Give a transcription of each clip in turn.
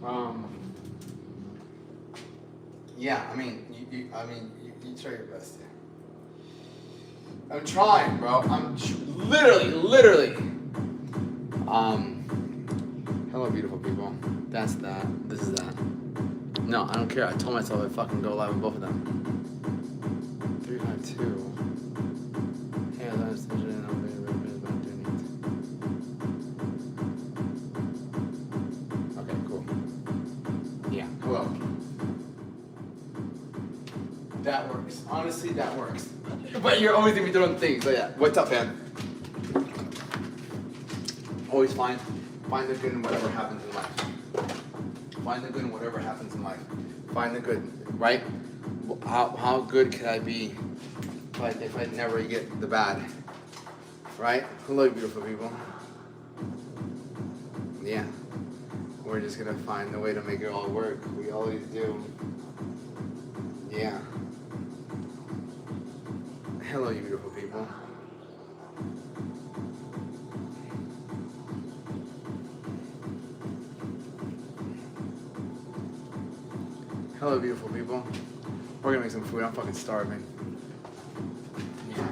Um. Yeah, I mean, you try your best. Yeah. I'm trying, bro. Literally. Hello, beautiful people. That's that. This is that. No, I don't care. I told myself I'd fucking go live with both of them. 352. Hey, I was interested in about doing it. Okay, cool. Yeah, hello. That works. Honestly, that works. But you're always gonna be doing things. So yeah, what's up, man? Always find the good in whatever happens in life. Find the good in whatever happens in life. Find the good, right? How good could I be if I never get the bad? Right? Hello, beautiful people. Yeah. We're just gonna find the way to make it all work. We always do. Yeah. Hello, you beautiful people. Hello, beautiful people. We're gonna make some food. I'm fucking starving. Yeah.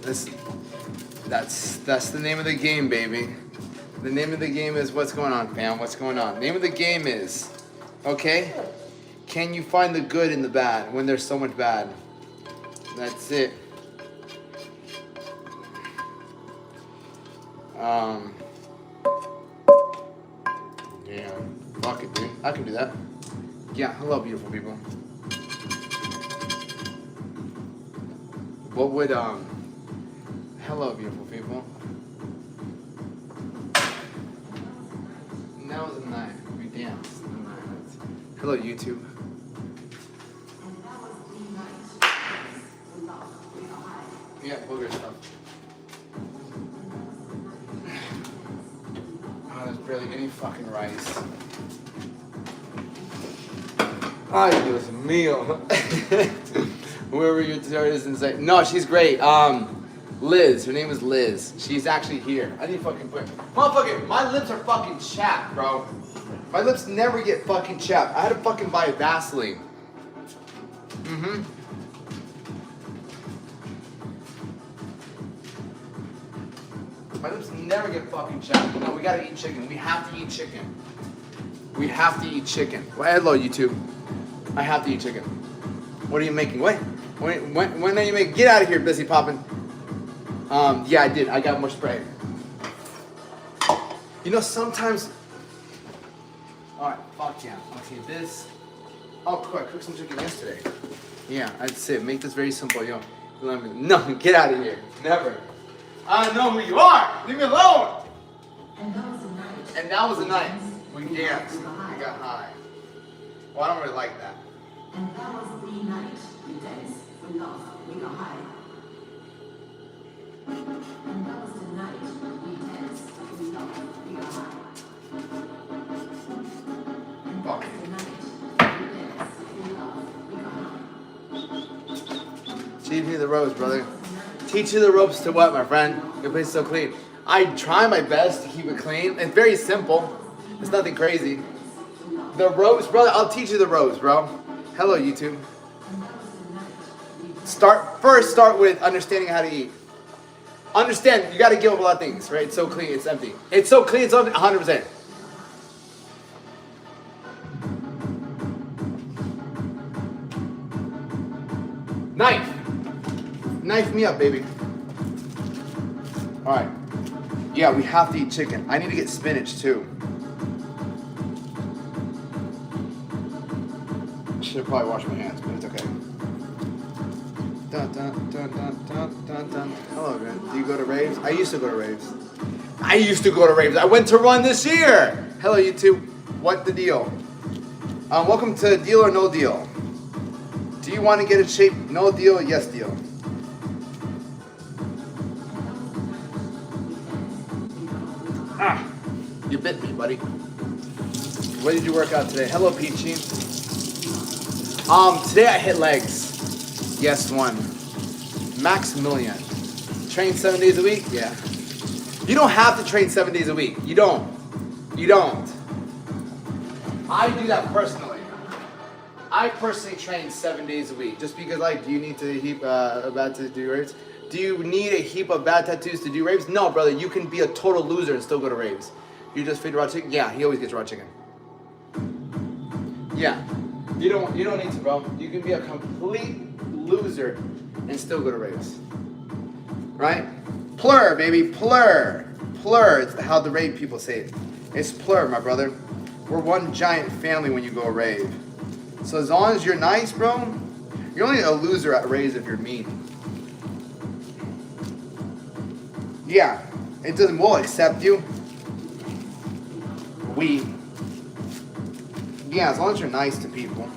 Listen. That's the name of the game, baby. The name of the game is what's going on, fam? What's going on? The name of the game is, okay? Can you find the good in the bad when there's so much bad? That's it. Yeah. Fuck it, dude. I can do that. Yeah, hello, beautiful people. What would, hello, beautiful people. And that was a night. We danced. Hello, YouTube. Yeah, booger stuff. Oh, there's barely any fucking rice. Ay, Dios mío. Whoever your daughter is and say, no, she's great. Liz, her name is Liz. She's actually here. I need to fucking put, motherfucker, my lips are fucking chapped, bro. My lips never get fucking chapped. I had to fucking buy Vaseline. Mm-hmm. My lips never get fucking chapped. No, we gotta eat chicken. We have to eat chicken. We have to eat chicken. Well, hello, YouTube. I have to eat chicken. What are you making? When are you making? Get out of here, Busy Poppin'. Yeah, I did. I got more spray. You know, sometimes. Alright, fuck yeah. Okay, this. Oh, cool. I cooked some chicken yesterday. Yeah, that's it. Make this very simple, yo. No, get out of here. Never. I know who you are. Leave me alone. And that was the night. We danced. We got high. Well, I don't really like that. And that was the night we danced, we laughed, we got high. And that was the night we danced, we laughed, we got high. And that was the night we danced, we laughed, we got high. Teach me the ropes, brother. Teach you the ropes to what, my friend? Your place is so clean. I try my best to keep it clean. It's very simple. It's nothing crazy. The ropes, brother. I'll teach you the ropes, bro. Hello, YouTube. Start with understanding how to eat. Understand, you got to give up a lot of things, right? It's so clean, it's empty. It's so clean, it's 100%. Knife me up, baby. All right. Yeah, we have to eat chicken. I need to get spinach too. Should probably wash my hands, but it's okay. Dun, dun, dun, dun, dun, dun, dun. Hello, man. Do you go to raves? I used to go to raves. I went to one this year. Hello, YouTube. What the deal? Welcome to Deal or No Deal. Do you want to get in shape? No deal, yes deal. Ah, you bit me, buddy. What did you work out today? Hello, Peachy. Today I hit legs. Yes, one. Maximilian. Train 7 days a week? Yeah. You don't have to train 7 days a week. You don't. You don't. I do that personally. I personally train 7 days a week. Just because, like, do you need to heap a bad tattoo to do raves? Do you need a heap of bad tattoos to do raves? No, brother. You can be a total loser and still go to raves. You just feed raw chicken? Yeah, he always gets raw chicken. Yeah. You don't need to, bro. You can be a complete loser and still go to raves. Right? Plur, baby, plur. Plur, it's how the rave people say it. It's plur, my brother. We're one giant family when you go rave. So as long as you're nice, bro, you're only a loser at raves if you're mean. Yeah, it doesn't, we'll accept you. Yeah, as long as you're nice to people.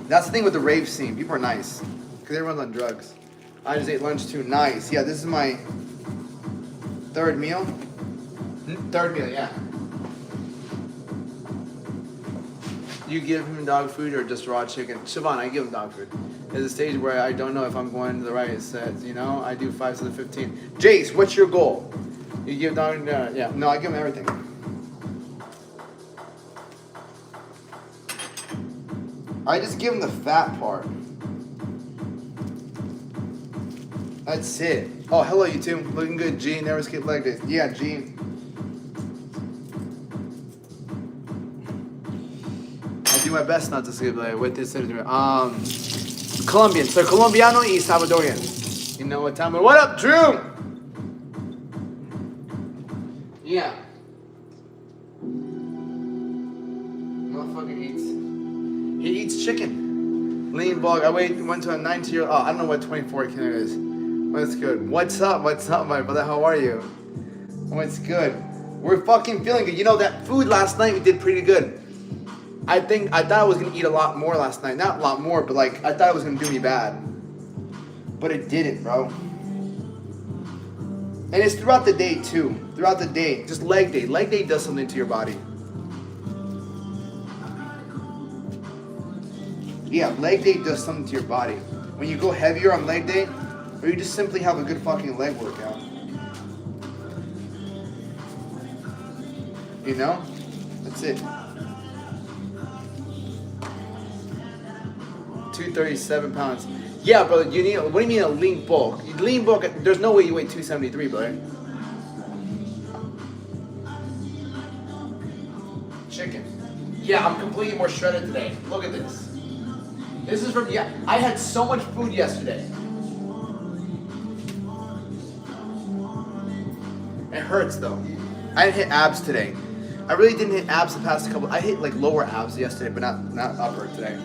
That's the thing with the rave scene. People are nice. Because everyone's on drugs. I just ate lunch too. Nice. Yeah, this is my third meal. Third meal, yeah. You give him dog food or just raw chicken? Siobhan, I give him dog food. There's a stage where I don't know if I'm going to the right sets, you know? I do 5 to the 15. Jace, what's your goal? You give dog, yeah. No, I give him everything. I just give him the fat part. That's it. Oh, hello, you two. Looking good, G. Never skip leg days. Yeah, G. I do my best not to skip leg with this. Colombian. So Colombiano y Salvadorian. You know what time? What up, Drew? Yeah. Motherfucker eats. He eats chicken. Lean bog. I went to a 19-year-old. Oh, I don't know what 24 kilo is. What's good? What's up? What's up, my brother? How are you? What's good? We're fucking feeling good. You know, that food last night, we did pretty good. I thought I was gonna eat a lot more last night. Not a lot more, but like, I thought it was gonna do me bad. But it didn't, bro. And it's throughout the day, too. Throughout the day. Just leg day. Leg day does something to your body. Yeah, leg day does something to your body. When you go heavier on leg day, or you just simply have a good fucking leg workout. You know? That's it. 237 pounds. Yeah, brother, you need, what do you mean a lean bulk? Lean bulk, there's no way you weigh 273, brother. Chicken. Yeah, I'm completely more shredded today. Look at this. This is from, yeah, I had so much food yesterday. It hurts though. I didn't hit abs today. I really didn't hit abs the past couple. I hit like lower abs yesterday, but not upper today.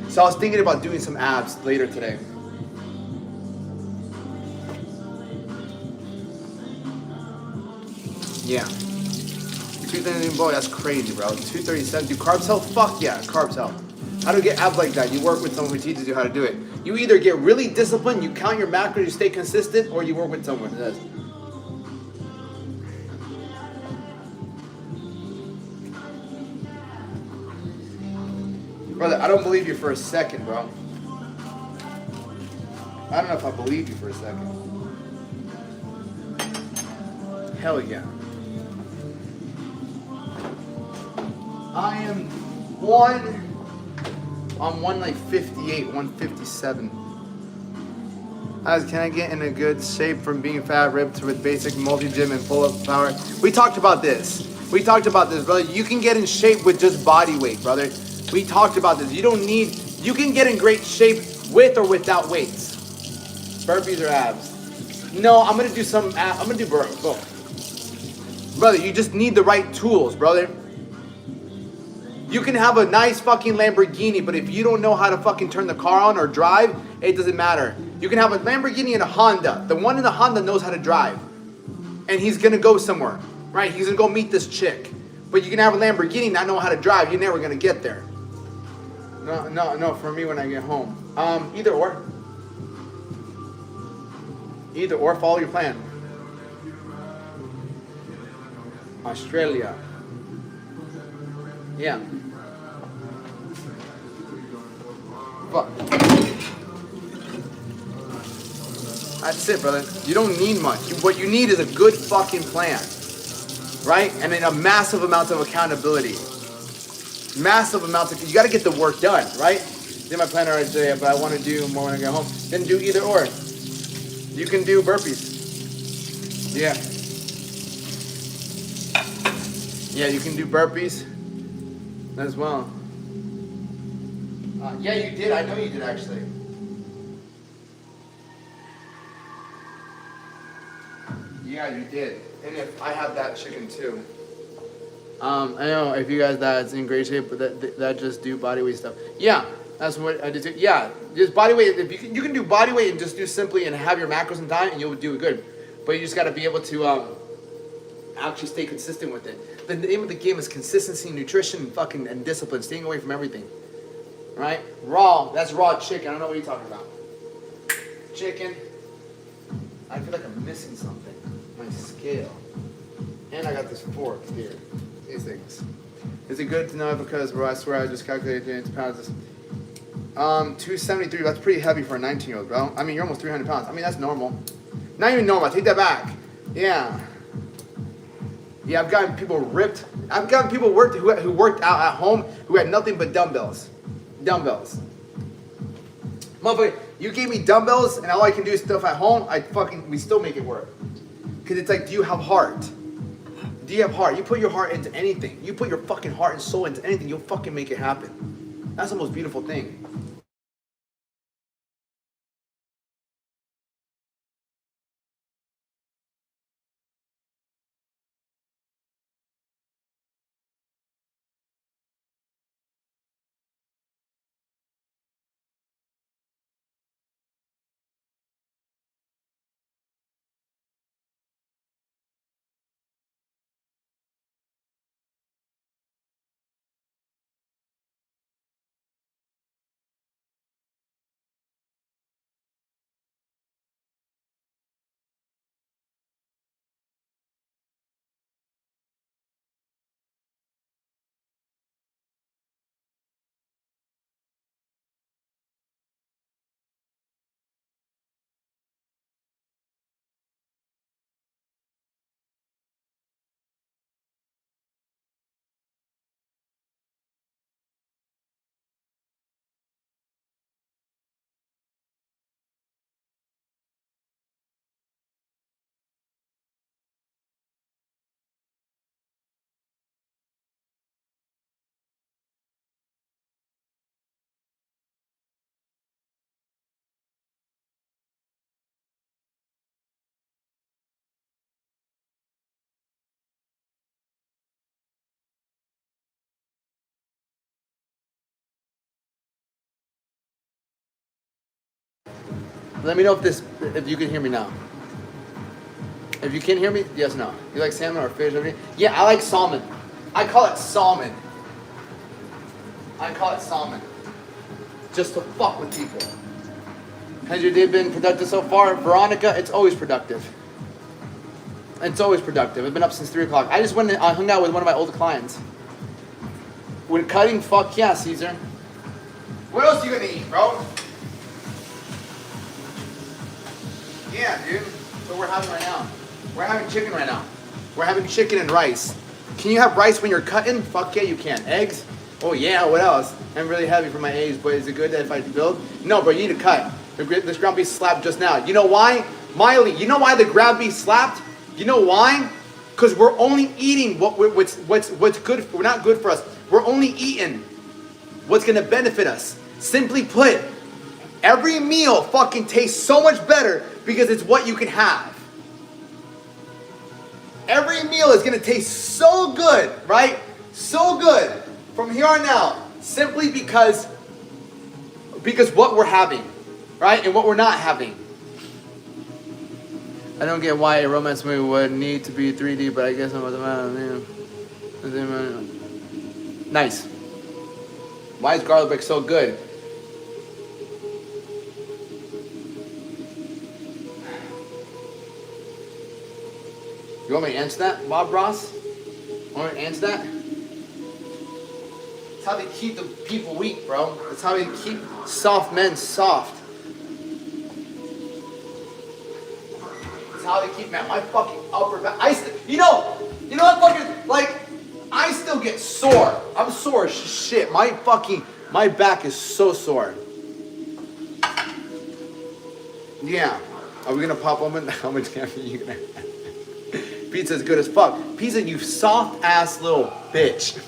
So I was thinking about doing some abs later today. Yeah. 237, boy, that's crazy, bro. 237. Do carbs help? Fuck yeah, carbs help. How do you get abs like that? You work with someone who teaches you how to do it. You either get really disciplined, you count your macros, you stay consistent, or you work with someone who does. Brother, I don't believe you for a second, bro. I don't know if I believe you for a second. Hell yeah. I am I'm 158, 157. Can I get in a good shape from being fat, ripped with basic multi-gym and pull-up power? We talked about this. Brother. You can get in shape with just body weight, brother. We talked about this. You can get in great shape with or without weights. Burpees or abs. No, I'm going to do I'm going to do both. Brother, you just need the right tools, brother. You can have a nice fucking Lamborghini, but if you don't know how to fucking turn the car on or drive, it doesn't matter. You can have a Lamborghini and a Honda. The one in the Honda knows how to drive. And he's going to go somewhere, right? He's going to go meet this chick. But you can have a Lamborghini not know how to drive. You're never going to get there. No, for me when I get home. Either or. Either or, follow your plan. Australia. Yeah. Fuck. That's it, brother. You don't need much. What you need is a good fucking plan. right? And then a massive amount of accountability. Massive amounts of, you got to get the work done, right? Did my plan already today, but I want to do more when I get home. Then do either or. You can do burpees. Yeah. Yeah, you can do burpees as well. Yeah, you did. I know you did, actually. Yeah, you did. And if I have that chicken too. I know if you guys that's in great shape, but that just do body weight stuff. Yeah, that's what I did too. Yeah, just body weight. If you can do body weight and just do simply and have your macros in time, and you'll do it good. But you just got to be able to actually stay consistent with it. The name of the game is consistency, nutrition, and discipline. Staying away from everything. Right? Raw. That's raw chicken. I don't know what you're talking about. Chicken. I feel like I'm missing something. My scale. And I got this fork here. These things. Is it good to know because, bro, I swear I just calculated it into pounds. 273. That's pretty heavy for a 19-year-old, bro. I mean, you're almost 300 pounds. I mean, that's normal. Not even normal. I take that back. Yeah. Yeah, I've gotten people ripped. I've gotten people who worked out at home who had nothing but dumbbells. Dumbbells. Motherfucker, you gave me dumbbells and all I can do is stuff at home, we still make it work. Because it's like, do you have heart? Do you have heart? You put your heart into anything. You put your fucking heart and soul into anything, you'll fucking make it happen. That's the most beautiful thing. Let me know if you can hear me now. If you can't hear me, yes, no. You like salmon or fish? Yeah, I like salmon. I call it salmon. I call it salmon. Just to fuck with people. Has your day been productive so far? Veronica, it's always productive. It's always productive. I've been up since 3 o'clock. I just I hung out with one of my old clients. When cutting, fuck yeah, Caesar. What else you gonna eat, bro? Yeah, dude. That's what we're having right now. We're having chicken right now. We're having chicken and rice. Can you have rice when you're cutting? Fuck yeah, you can. Eggs? Oh yeah, what else? I'm really heavy for my age, but is it good that if I build? No, bro, you need to cut. This ground beef slapped just now. You know why? Miley, you know why the ground beef slapped? You know why? Because we're only eating what's good. We're not good for us. We're only eating what's gonna benefit us. Simply put, every meal fucking tastes so much better because it's what you can have. Every meal is gonna taste so good, right? So good from here on out, simply because what we're having, right? And what we're not having. I don't get why a romance movie would need to be 3D, but I guess I'm nice. Why is garlic bread so good? You want me to answer that, Bob Ross? Want me to answer that? That's how they keep the people weak, bro. That's how they keep soft men soft. That's how they keep, man, my fucking upper back. You know what, fucking, like, I still get sore. I'm sore as shit. My back is so sore. Yeah. Are we gonna pop open? How much caffeine you gonna have? Pizza's good as fuck. Pizza, you soft ass little bitch.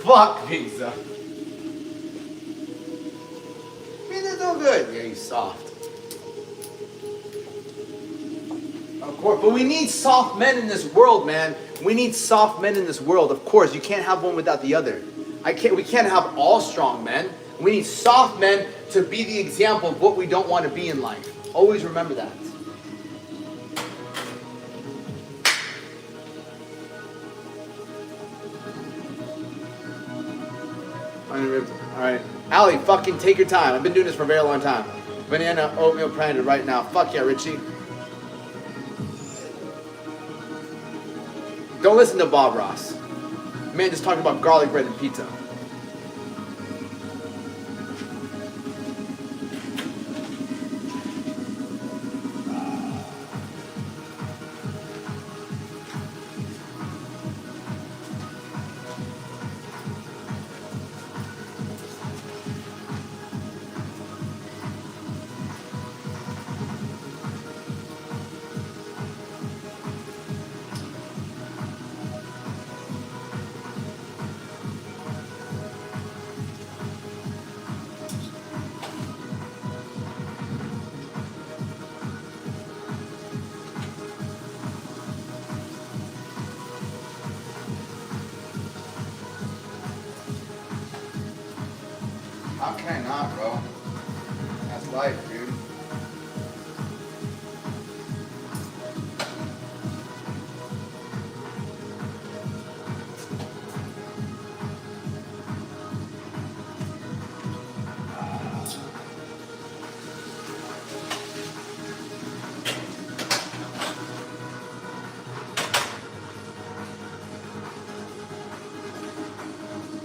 Fuck pizza. Pizza's no good. Yeah, you soft. Of course, but we need soft men in this world, man. We need soft men in this world. Of course, you can't have one without the other. We can't have all strong men. We need soft men to be the example of what we don't want to be in life. Always remember that. Alright. Allie, fucking take your time. I've been doing this for a very long time. Banana oatmeal branded right now. Fuck yeah, Richie. Don't listen to Bob Ross. Man just talking about garlic bread and pizza. How can I not, bro? That's life, dude.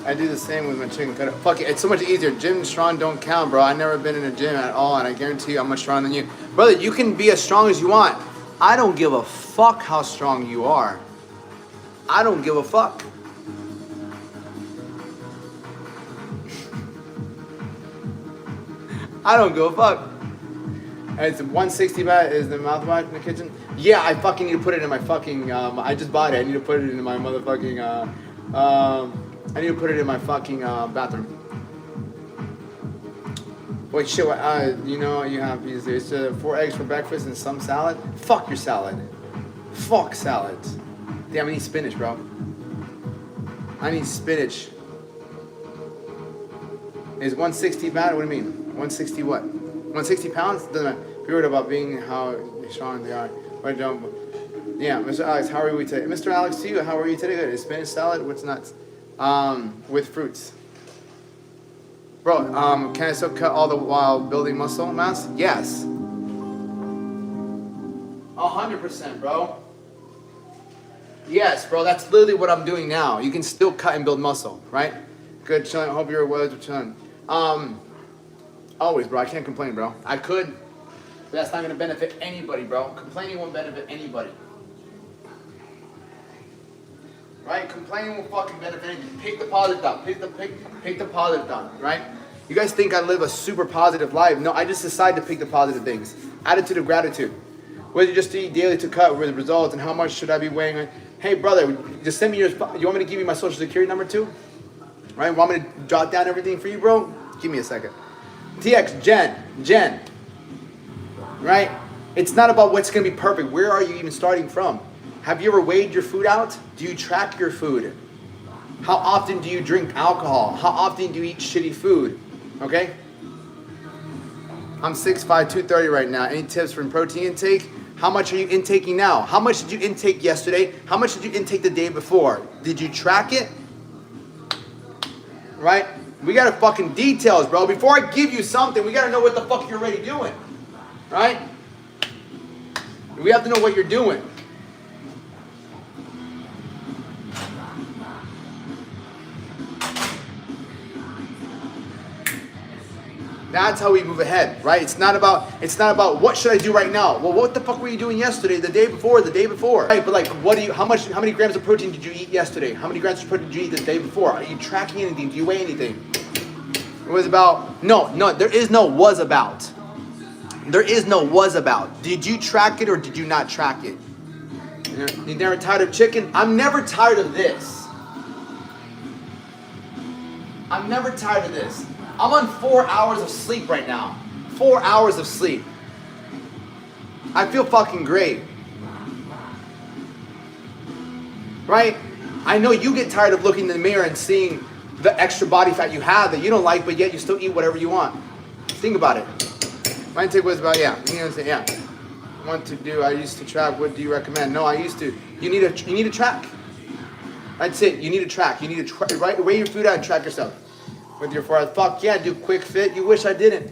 I do the same with my chicken cutter. Fuck it, it's so much easier. Gym and strong don't count, bro. I've never been in a gym at all, and I guarantee you I'm much stronger than you. Brother, you can be as strong as you want. I don't give a fuck how strong you are. I don't give a fuck. I don't give a fuck. It's 160 baht is the mouthwash in the kitchen. Yeah, I fucking need to put it in my fucking, I just bought it. I need to put it in my motherfucking, I need to put it in my fucking bathroom. Wait, shit, you know, you have these, it's 4 eggs for breakfast and some salad. Fuck your salad. Fuck salads. Damn, I need spinach, bro. I need spinach. Is 160 bad? What do you mean? 160 what? 160 pounds? Doesn't matter. Be worried about being how strong they are. But don't. Yeah, Mr. Alex, how are we today? Mr. Alex, to you, how are you today? Good. Is spinach salad? What's nuts? With fruits. Bro, can I still cut all the while building muscle mass? Yes. 100%, bro. Yes, bro, that's literally what I'm doing now. You can still cut and build muscle, right? Good, chilling. Hope you're well, chilling. Always, bro. I can't complain, bro. I could, but that's not gonna benefit anybody, bro. Complaining won't benefit anybody. Right? Complaining will fucking benefit anybody. Pick the positive thought. Pick the positive thought, right? You guys think I live a super positive life. No, I just decide to pick the positive things. Attitude of gratitude. Whether you just eat daily to cut with the results and how much should I be weighing? Hey, brother, just send me your, you want me to give you my social security number too? Right? Want me to jot down everything for you, bro? Give me a second. TX, Jen. Right? It's not about what's going to be perfect. Where are you even starting from? Have you ever weighed your food out? Do you track your food? How often do you drink alcohol? How often do you eat shitty food? Okay? I'm 6'5", 230 right now. Any tips from protein intake? How much are you intaking now? How much did you intake yesterday? How much did you intake the day before? Did you track it? Right? We gotta fucking details, bro. Before I give you something, we gotta know what the fuck you're already doing. Right? We have to know what you're doing. That's how we move ahead, right? It's not about what should I do right now. Well, what the fuck were you doing yesterday, the day before? Right, but like, how many grams of protein did you eat yesterday? How many grams of protein did you eat the day before? Are you tracking anything? Do you weigh anything? It was about, no, there is no was about. There is no was about. Did you track it or did you not track it? You're never tired of chicken? I'm never tired of this. I'm never tired of this. I'm on 4 hours of sleep right now. 4 hours of sleep. I feel fucking great. Right? I know you get tired of looking in the mirror and seeing the extra body fat you have that you don't like, but yet you still eat whatever you want. Think about it. My take was about, yeah. You know what I'm saying? Yeah. I used to track. What do you recommend? No, I used to. You need to track. That's it. You need to track. You need to weigh your food out and track yourself. With your 4 hours. Fuck yeah, do quick fit. You wish I didn't.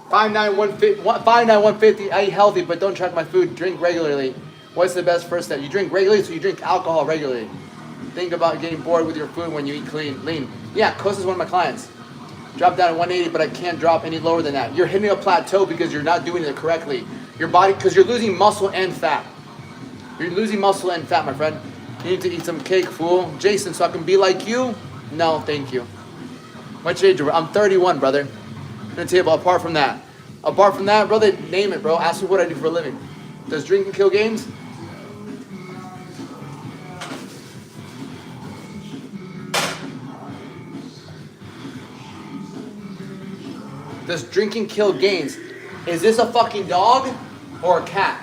5'9", 150. I eat healthy, but don't track my food. Drink regularly. What's the best first step? You drink regularly, so you drink alcohol regularly. Think about getting bored with your food when you eat lean. Yeah, Kos is one of my clients. Drop down to 180, but I can't drop any lower than that. You're hitting a plateau because you're not doing it correctly. Your body, because you're losing muscle and fat. You're losing muscle and fat, my friend. You need to eat some cake, fool. Jason, so I can be like you? No, thank you. What's your age? I'm 31, brother. I'm gonna tell you, apart from that, brother, name it, bro. Ask me what I do for a living. Does drinking kill gains? Does drinking kill gains? Is this a fucking dog or a cat?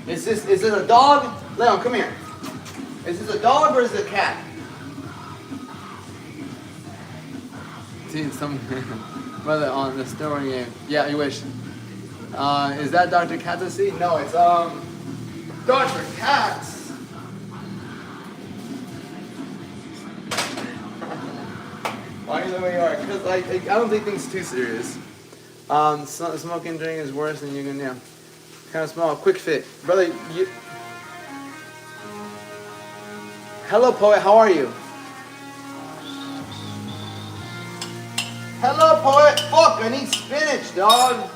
Is this a dog? Leon, come here. Is this a dog or is it a cat? See some brother on the story game. Yeah, you wish. Is that Dr. Katz? No, it's Dr. Katz. Why are you the way you are? Because I don't take things too serious. Smoking and drinking is worse than you can, yeah. Kind of small, quick fit. Brother, you... Hello, poet, how are you? Hello, poet. Fuck, I need spinach, dog.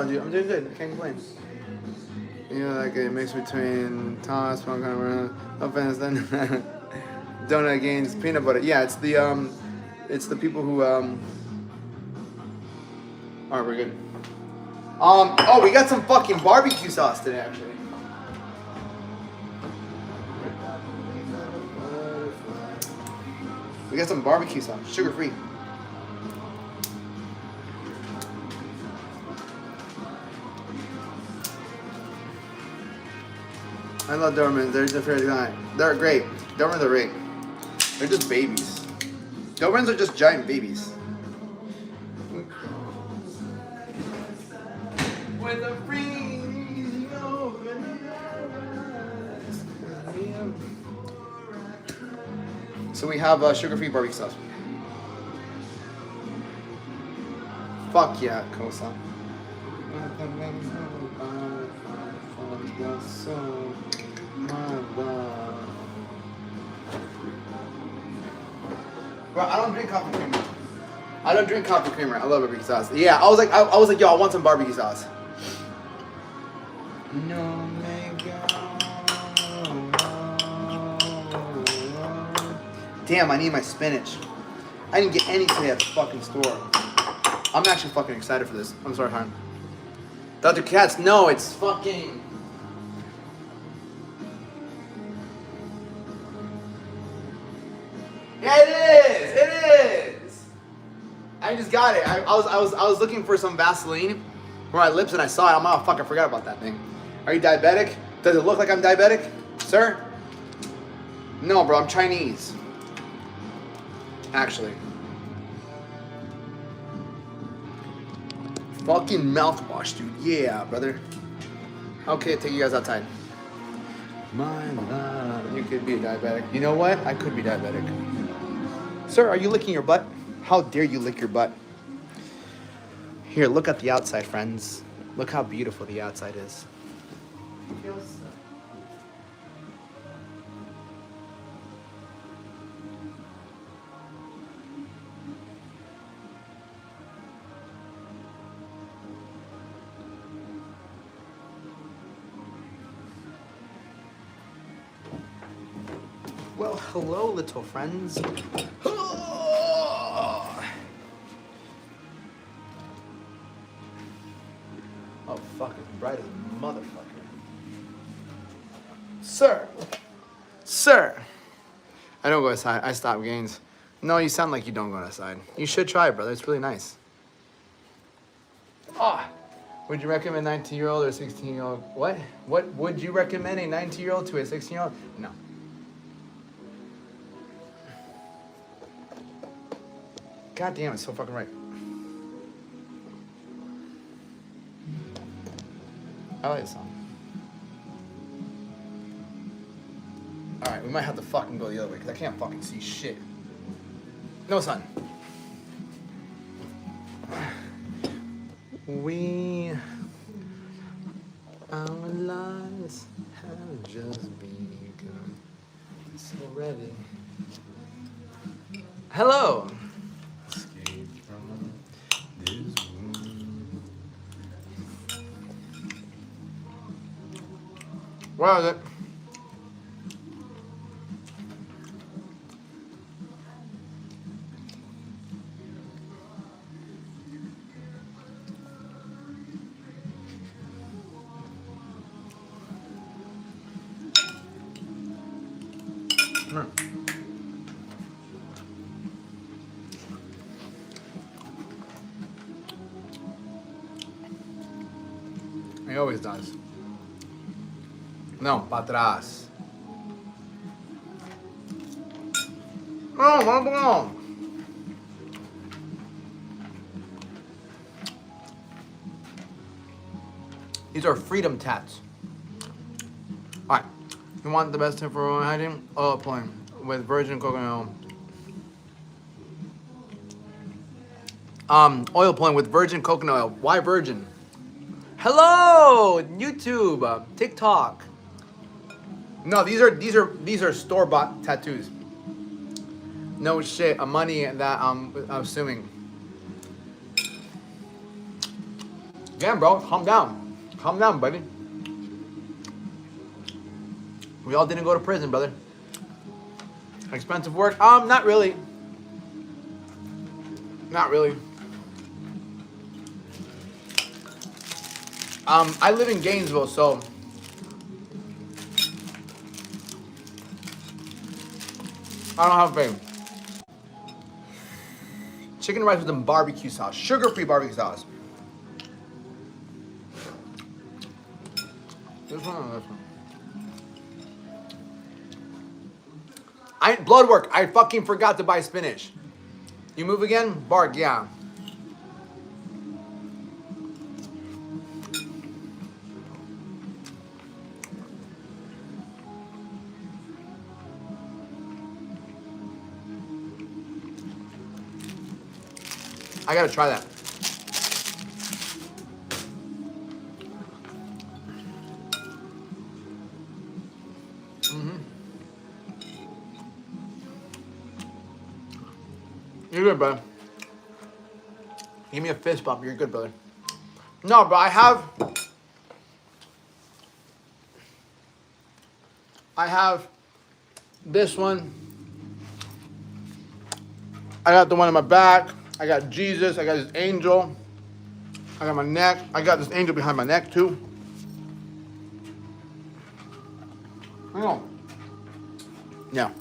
I'm doing good. I can't complain. You know, like a mix between toss, one kind of no offense, then donut against peanut butter. Yeah, it's the people who Alright, we're good. Oh, we got some fucking barbecue sauce today, actually. We got some barbecue sauce, sugar free. I love Dobermans. They're different. They're great. Dobermans are great. They're just babies. Dobermans are just giant babies. With a freezing over. So we have sugar-free barbecue sauce. Fuck yeah, Kosa. Bro, I don't drink coffee creamer. I love barbecue sauce. Yeah, I was like, yo, I want some barbecue sauce. No, damn, I need my spinach. I didn't get any today at the fucking store. I'm actually fucking excited for this. I'm sorry, hon. Dr. Katz, no, it's fucking... Yeah, it is. I just got it. I was looking for some Vaseline for my lips and I saw it. I'm like, oh fuck, I forgot about that thing. Are you diabetic? Does it look like I'm diabetic, sir? No, bro, I'm Chinese. Actually. Fucking mouthwash, dude. Yeah, brother. Okay, take you guys outside. My love. You could be a diabetic. You know what? I could be diabetic. Sir, are you licking your butt? How dare you lick your butt? Here, look at the outside, friends. Look how beautiful the outside is. Well, hello, little friends. Oh, fuck, it's bright as a motherfucker. Sir! Sir! I don't go outside. I stop gains. No, you sound like you don't go outside. You should try it, brother. It's really nice. Ah! Would you recommend a 19-year-old or a 16-year-old? What? What would you recommend a 19-year-old to a 16-year-old? No. God damn, it's so fucking right. I like this song. Alright, we might have to fucking go the other way because I can't fucking see shit. No, son. Our lives have just begun. So ready. Hello. Escape from this room. What is it? He always does. No, para atrás. No, vamos on. These are freedom tats. All right. You want the best tip for oral hygiene? Oil pulling with virgin coconut oil. Oil pulling with virgin coconut oil. Why virgin? Hello, YouTube, TikTok. No, these are store-bought tattoos. No shit, money that I'm assuming. Damn, bro, calm down, buddy. We all didn't go to prison, brother. Expensive work? Not really. Not really. I live in Gainesville, so I don't have to pay. Chicken rice with some barbecue sauce, sugar-free barbecue sauce. This one or this one? Blood work. I fucking forgot to buy spinach. You move again? Bark, yeah. I gotta try that. You're good, brother. Give me a fist bump. You're good, brother. No, but I have this one. I got the one on my back. I got Jesus. I got this angel. I got my neck. I got this angel behind my neck, too. I know. Yeah.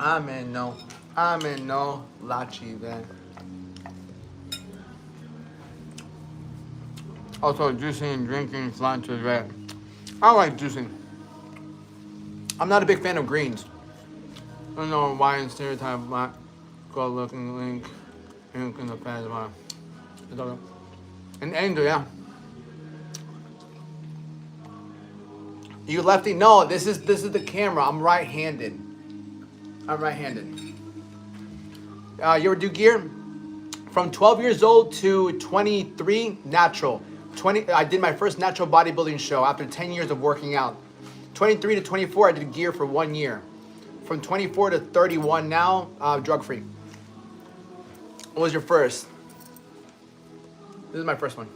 Amen, no, lachi then. Also, juicing and drinking cilantro is red. I don't like juicing. I'm not a big fan of greens. I don't know why in stereotype black, good looking link, ink in the past. An angel, yeah. You lefty? No, this is the camera. I'm right-handed. I'm right-handed. You ever do gear? From 12 years old to 23, natural. I did my first natural bodybuilding show after 10 years of working out. 23 to 24, I did gear for 1 year. From 24 to 31 now, drug-free. What was your first? This is my first one.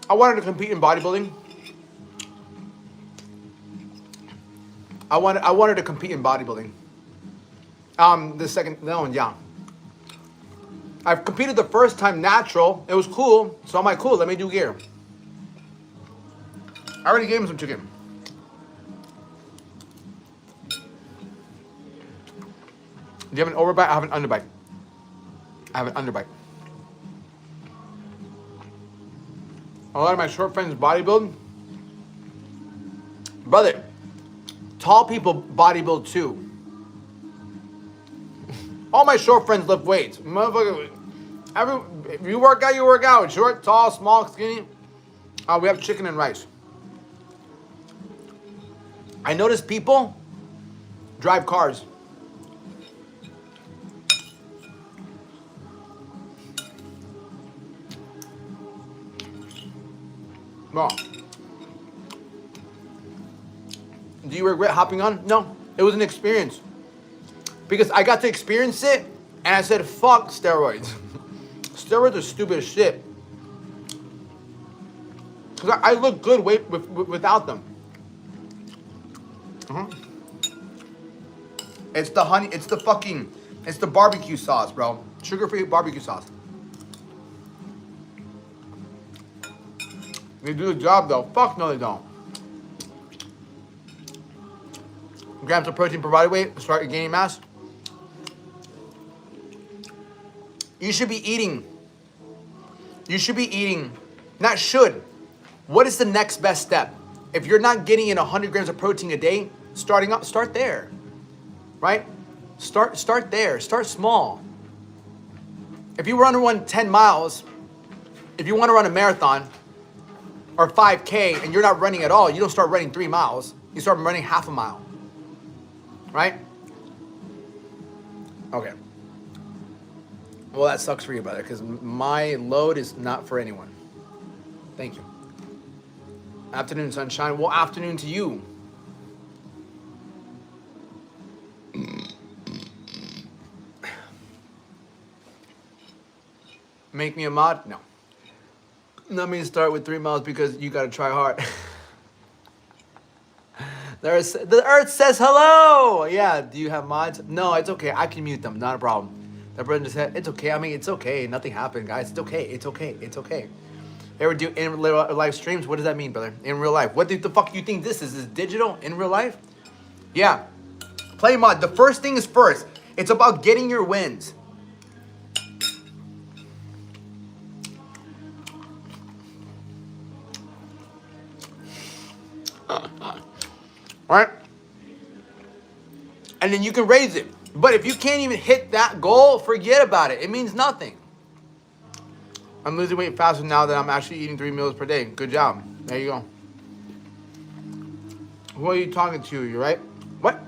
I wanted to compete in bodybuilding. I wanted to compete in bodybuilding. Yeah. I've competed the first time natural. It was cool, so I'm like, cool, let me do gear. I already gave him some chicken. Do you have an overbite? I have an underbite. I have an underbite. A lot of my short friends bodybuild. Brother, tall people bodybuild too. All my short friends lift weights. Motherfucker, if you work out, you work out. Short, tall, small, skinny. We have chicken and rice. I notice people drive cars. No. Do you regret hopping on? No. It was an experience. Because I got to experience it, and I said, fuck steroids. Steroids are stupid as shit. Because I look good without them. It's the honey, it's the barbecue sauce, bro. Sugar-free barbecue sauce. They do the job though. Fuck no, they don't. Grams of protein per body weight. Start gaining mass. You should be eating. Not should. What is the next best step? If you're not getting in 100 grams of protein a day, starting up, start there. Right? Start there. Start small. If you want to run 10 miles, if you want to run a marathon, or 5K, and you're not running at all, you don't start running 3 miles. You start running half a mile. Right? Okay. Well, that sucks for you, brother, because my load is not for anyone. Thank you. Afternoon, sunshine. Well, afternoon to you. Make me a mod? No. Let me start with 3 miles because you gotta try hard. The earth says hello. Yeah, do you have mods? No, it's okay. I can mute them. Not a problem. That brother just said, it's okay. I mean, it's okay. Nothing happened, guys. It's okay. It's okay. It's okay. Ever do in live streams? What does that mean, brother? In real life. What the fuck you think this is? Is digital in real life? Yeah. Play mod. The first thing is first. It's about getting your wins. Right? And then you can raise it. But if you can't even hit that goal, forget about it. It means nothing. I'm losing weight faster now that I'm actually eating 3 meals per day. Good job. There you go. Who are you talking to? You right? What?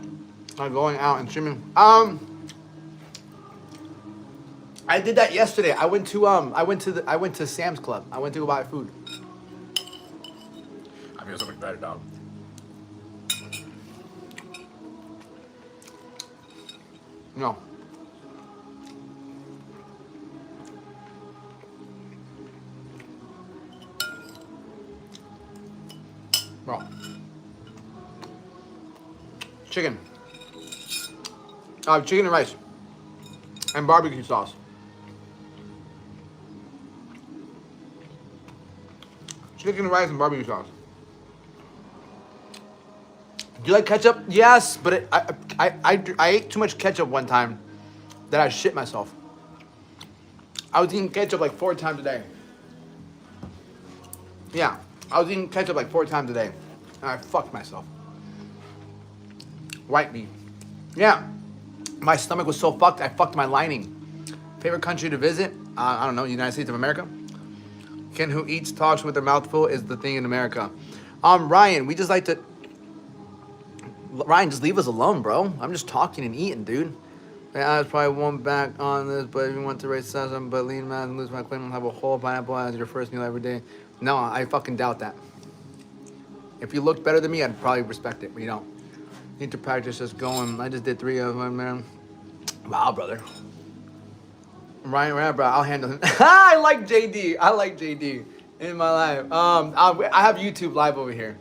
I'm going out and streaming. I did that yesterday. I went to Sam's Club. I went to go buy food. I feel so much better, dog. No. Bro. Chicken. Chicken and rice. And barbecue sauce. Chicken and rice and barbecue sauce. Do you like ketchup? Yes, but I ate too much ketchup one time that I shit myself. I was eating ketchup like 4 times a day. Yeah, I was eating ketchup like 4 times a day. And I fucked myself. White meat. Yeah. My stomach was so fucked, I fucked my lining. Favorite country to visit? I don't know, United States of America. Ken who eats, talks with their mouth full is the thing in America. Ryan, we just like to... Ryan, just leave us alone, bro. I'm just talking and eating, dude. I probably won't back on this, but if you want to raise sesame, but lean man and lose my claim, I'll have a whole pineapple as your first meal every day. No, I fucking doubt that. If you looked better than me, I'd probably respect it, but you don't. Need to practice just going. I just did 3 of them, man. Wow, brother. Ryan, bro, I'll handle him. I like JD. I like JD in my life. I have YouTube live over here.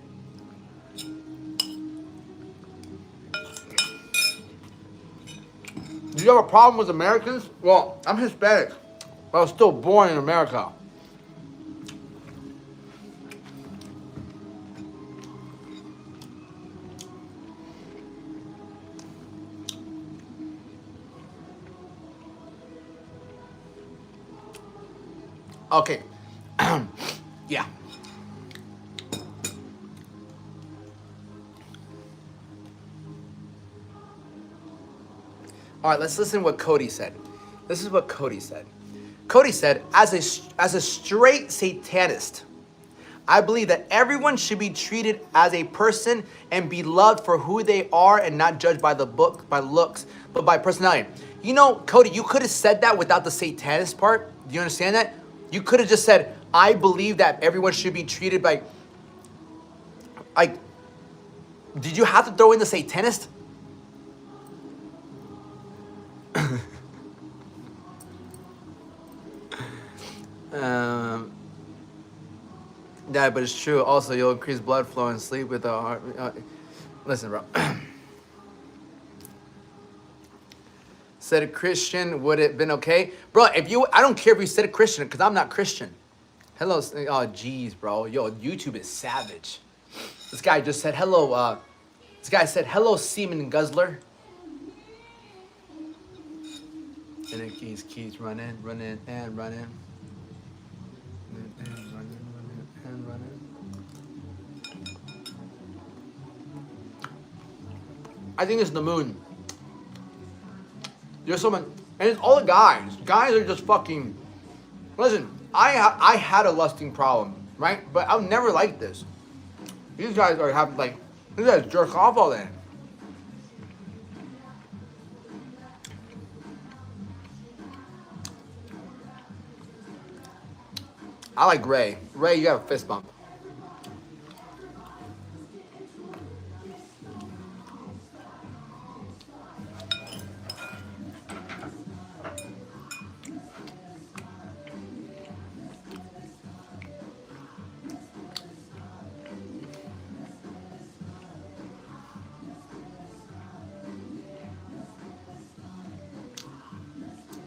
Do you have a problem with Americans? Well, I'm Hispanic, but I was still born in America. Okay. Yeah. All right, let's listen to what Cody said. This is what Cody said. Cody said, as a straight satanist, I believe that everyone should be treated as a person and be loved for who they are and not judged by the book, by looks, but by personality. You know, Cody, you could have said that without the satanist part. Do you understand that? You could have just said, I believe that everyone should be treated by... Like, did you have to throw in the satanist? Yeah, but it's true. Also, you'll increase blood flow and sleep with a heart. Listen, bro. Said a Christian, would it have been okay? Bro, I don't care if you said a Christian, because I'm not Christian. Hello, oh, jeez, bro. Yo, YouTube is savage. This guy just said, hello, this guy said, hello, Seaman Guzzler. And then keys, run in, and run in. And run in. I think it's the moon. There's someone, and it's all the guys. Guys are just fucking. Listen, I had a lusting problem, right? But I've never liked this. These guys are having like, these guys jerk off all day. I like Ray. Ray, you got a fist bump.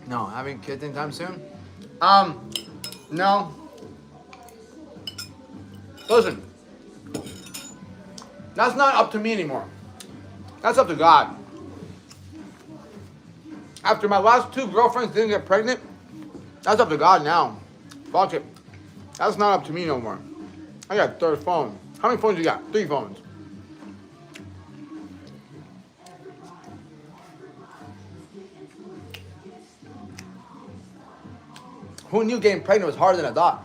No, having kids anytime soon? No. Listen, that's not up to me anymore. That's up to God. After my last 2 girlfriends didn't get pregnant, that's up to God now. Fuck it. That's not up to me no more. I got a 3rd phone. How many phones you got? 3 phones. Who knew getting pregnant was harder than I thought?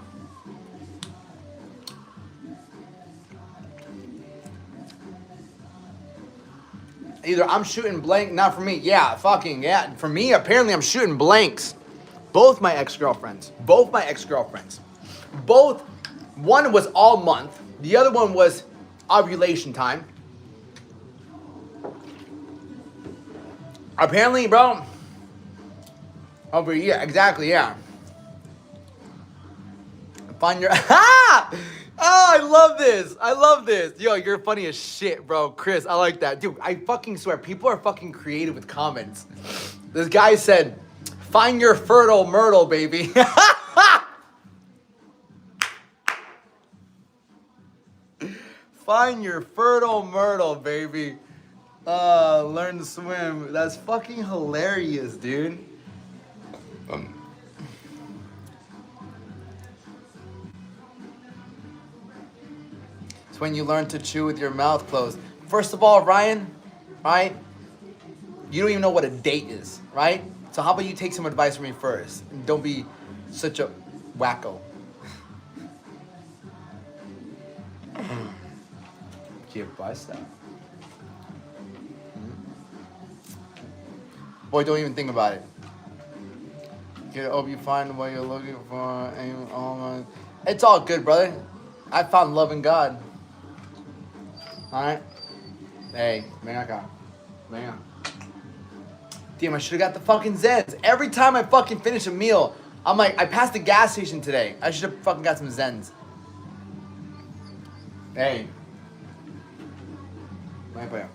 Either I'm shooting blank, not for me. Yeah, fucking yeah. For me, apparently I'm shooting blanks. Both my ex-girlfriends. Both, one was all month. The other one was ovulation time. Apparently, bro. Over here, exactly, yeah. Find your... Oh, I love this. Yo, you're funny as shit, bro. Chris, I like that. Dude, I fucking swear, people are fucking creative with comments. This guy said, find your fertile myrtle, baby. Find your fertile myrtle, baby. Learn to swim. That's fucking hilarious, dude. when you learn to chew with your mouth closed. First of all, Ryan, right? You don't even know what a date is, right? So how about you take some advice from me first? And don't be such a wacko. Que pasa? Boy, don't even think about it. Hope you find what you're looking for. And it's all good, brother. I found love in God. Alright? Hey, ven acá. Venga. Damn, I should have got the fucking Zens. Every time I fucking finish a meal, I'm like, I passed the gas station today. I should have fucking got some Zens. Hey. Ven para allá.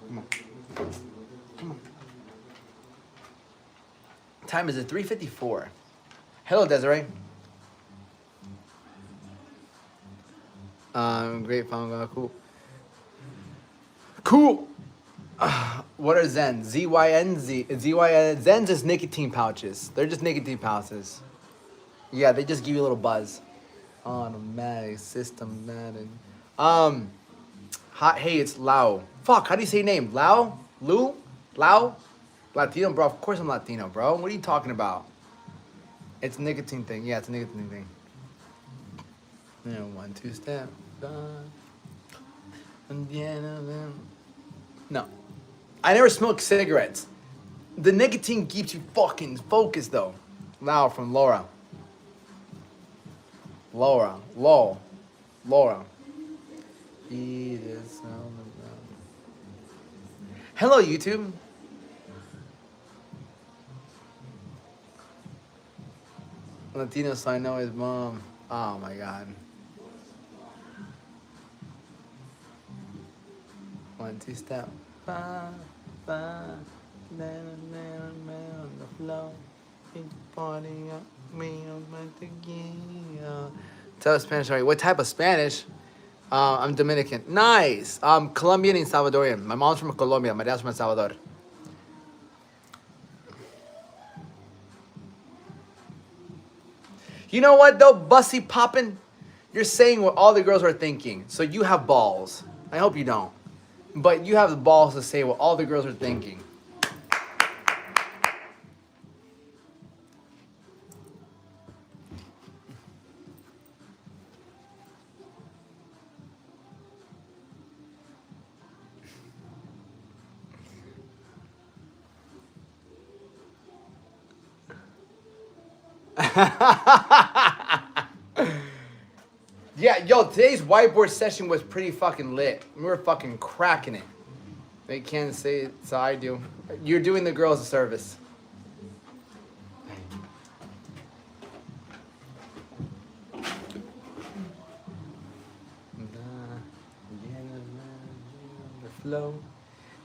Come on. Come on. Time is it? 3:54. Hello, Desiree. Great, found cool. Cool. What are Zens? Z-Y-N-Z. Z-Y-N. Zens is nicotine pouches. They're just nicotine pouches. Yeah, they just give you a little buzz. Automatic, systematic. Hey, it's Lau. Fuck, how do you say your name? Lau? Lou? Lau? Latino, bro. Of course I'm Latino, bro. What are you talking about? It's a nicotine thing. Yeah, it's a nicotine thing. You know, 1, 2 step. No. I never smoked cigarettes. The nicotine keeps you fucking focused, though. Lau from Laura. Laura. Hello, YouTube. Latino, so I know his mom. Oh my God. 1, 2 step. On the floor. Party up me on. Tell us Spanish. Sorry. What type of Spanish? I'm Dominican. Nice. I'm Colombian and Salvadorian. My mom's from Colombia. My dad's from El Salvador. You know what though, Bussy Poppin'? You're saying what all the girls are thinking. So you have balls. I hope you don't. But you have the balls to say what all the girls are thinking. Yeah, yo, today's whiteboard session was pretty fucking lit. We were fucking cracking it. They can't say it, so I do. You're doing the girls a service.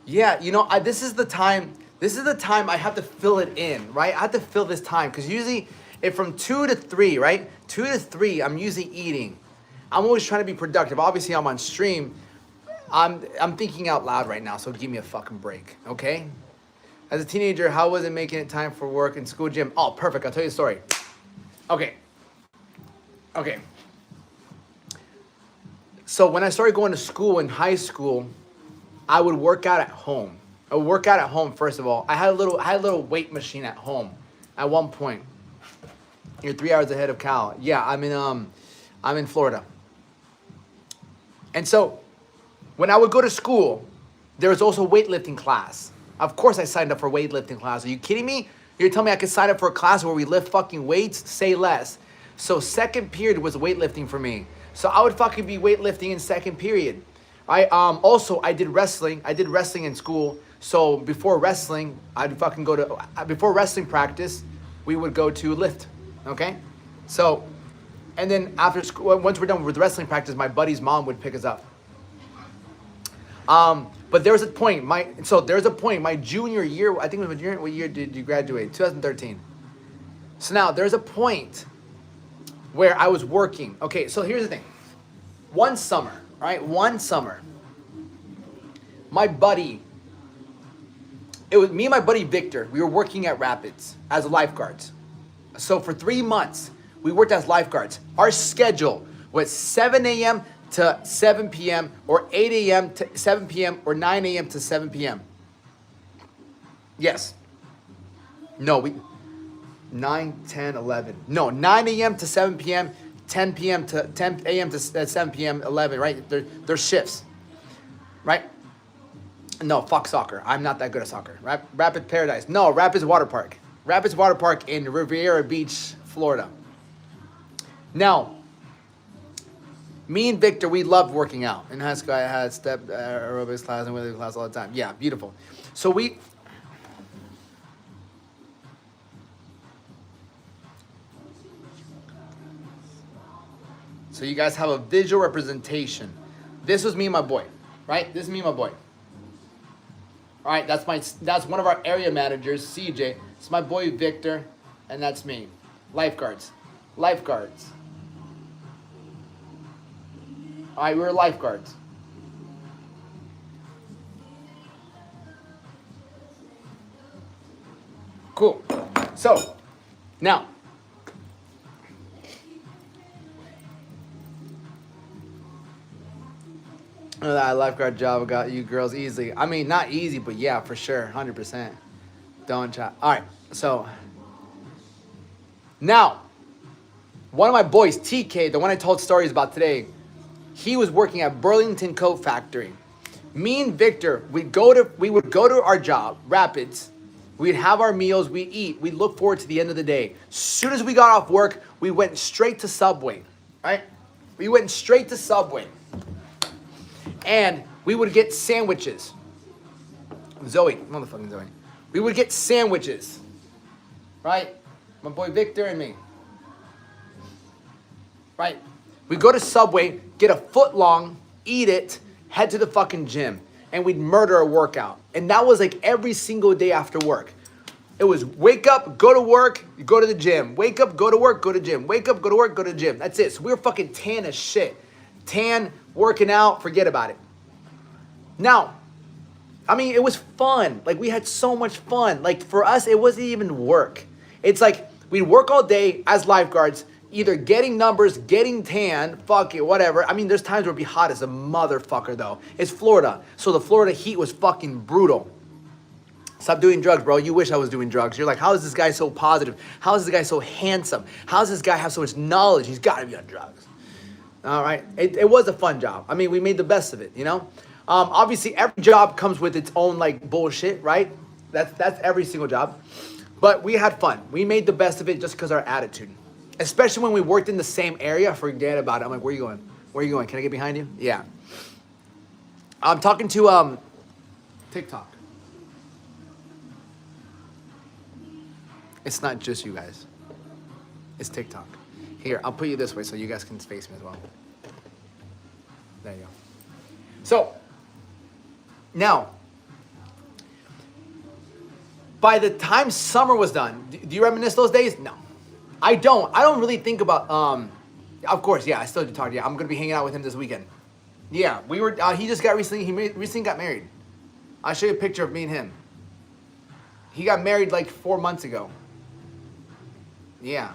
Yeah, you know, this is the time I have to fill it in, right? I have to fill this time, because usually, if from 2 to 3, right? 2 to 3, I'm usually eating. I'm always trying to be productive. Obviously, I'm on stream. I'm thinking out loud right now, so give me a fucking break, okay? As a teenager, how was it making it time for work and school gym? Oh, perfect. I'll tell you a story. Okay. So when I started going to school in high school, I would work out at home. I would work out at home, first of all. I had a little weight machine at home at one point. You're 3 hours ahead of Cal. Yeah, I'm in Florida. And so when I would go to school, there was also weightlifting class. Of course I signed up for weightlifting class. Are you kidding me? You're telling me I could sign up for a class where we lift fucking weights? Say less. So second period was weightlifting for me. So I would fucking be weightlifting in second period. Also, I did wrestling. I did wrestling in school. So before wrestling, I'd fucking before wrestling practice, we would go to lift. Okay? So, and then after school, once we're done with wrestling practice, my buddy's mom would pick us up. But there was a point, my junior year, I think it was my junior, what year did you graduate? 2013. So now there's a point where I was working. Okay, so here's the thing. One summer, my buddy, it was me and my buddy Victor, we were working at Rapids as lifeguards. So for 3 months, we worked as lifeguards. Our schedule was 7 a.m. to 7 p.m. or 8 a.m. to 7 p.m. or 9 a.m. to 7 p.m. Yes. No, we 9, 10, 11. No, 9 a.m. to 7 p.m., 10 p.m. to 10 a.m. to 7 p.m., 11, right? They're shifts, right? No, fuck soccer. I'm not that good at soccer. Rapid Paradise. No, Rapids Water Park. Rapids Water Park in Riviera Beach, Florida. Now, me and Victor, we loved working out. In high school, I had step aerobics class and weightlifting class all the time. Yeah, beautiful. So you guys have a visual representation. This was me and my boy, right? This is me and my boy. All right, that's one of our area managers, CJ. It's my boy Victor, and that's me. Lifeguards. All right, we're lifeguards. Cool. So, now, that lifeguard job got you girls easily. I mean, not easy, but yeah, for sure, 100%. Don't try. All right, so now, one of my boys, TK, the one I told stories about today, he was working at Burlington Coat Factory. Me and Victor, we would go to our job, Rapids. We'd have our meals, we'd eat, we'd look forward to the end of the day. As soon as we got off work, we went straight to Subway, right? We went straight to Subway. And we would get sandwiches. Motherfucking Zoe. We would get sandwiches, right? My boy Victor and me, right? We go to Subway, get a foot long, eat it, head to the fucking gym, and we'd murder a workout. And that was like every single day after work. It was wake up, go to work, you go to the gym. Wake up, go to work, go to gym. Wake up, go to work, go to the gym. That's it. So we were fucking tan as shit. Tan, working out, forget about it. Now, I mean, it was fun. Like, we had so much fun. Like, for us, it wasn't even work. It's like, we'd work all day as lifeguards, either getting numbers, getting tan, fuck it, whatever. I mean, there's times where it'd be hot as a motherfucker, though. It's Florida, so the Florida heat was fucking brutal. Stop doing drugs, bro. You wish I was doing drugs. You're like, how is this guy so positive? How is this guy so handsome? How does this guy have so much knowledge? He's got to be on drugs. All right? It was a fun job. I mean, we made the best of it, you know? Obviously, every job comes with its own, like, bullshit, right? That's every single job. But we had fun. We made the best of it just because our attitude. Especially when we worked in the same area, forget about it. I'm like, where are you going? Where are you going? Can I get behind you? Yeah. I'm talking to TikTok. It's not just you guys. It's TikTok. Here, I'll put you this way so you guys can face me as well. There you go. So, now, by the time summer was done, do you reminisce those days? No. I don't. I don't really think about, of course, yeah, I still do talk. Yeah, I'm going to be hanging out with him this weekend. Yeah, we were, he just got recently got married. I'll show you a picture of me and him. He got married like 4 months ago. Yeah.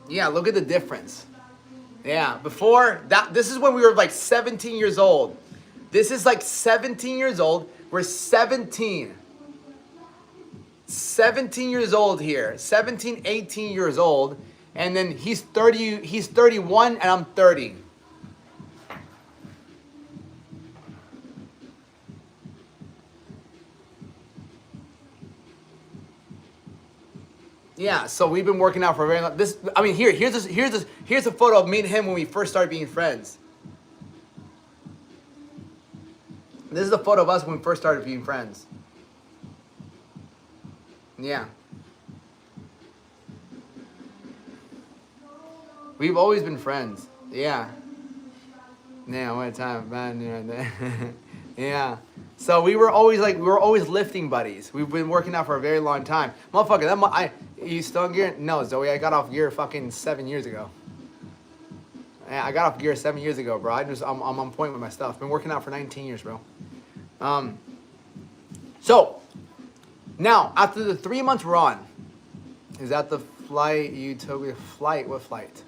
Yeah, look at the difference. Yeah, before that, this is when we were like 17 years old. This is like 17 years old. We're 17. 17 years old here. 17, 18 years old. And then he's 30, he's 31 and I'm 30. Yeah, so we've been working out for a very long. Here's a photo of me and him when we first started being friends. This is a photo of us when we first started being friends. Yeah. We've always been friends. Yeah. Yeah, what a time, man. Yeah. So we were always lifting buddies. We've been working out for a very long time. Motherfucker, you still in gear? No, Zoe, I got off gear fucking 7 years ago. I got off gear 7 years ago, bro. I'm on point with my stuff. Been working out for 19 years, bro. So now after the 3 months we're on, is that the flight you took? Flight? What flight?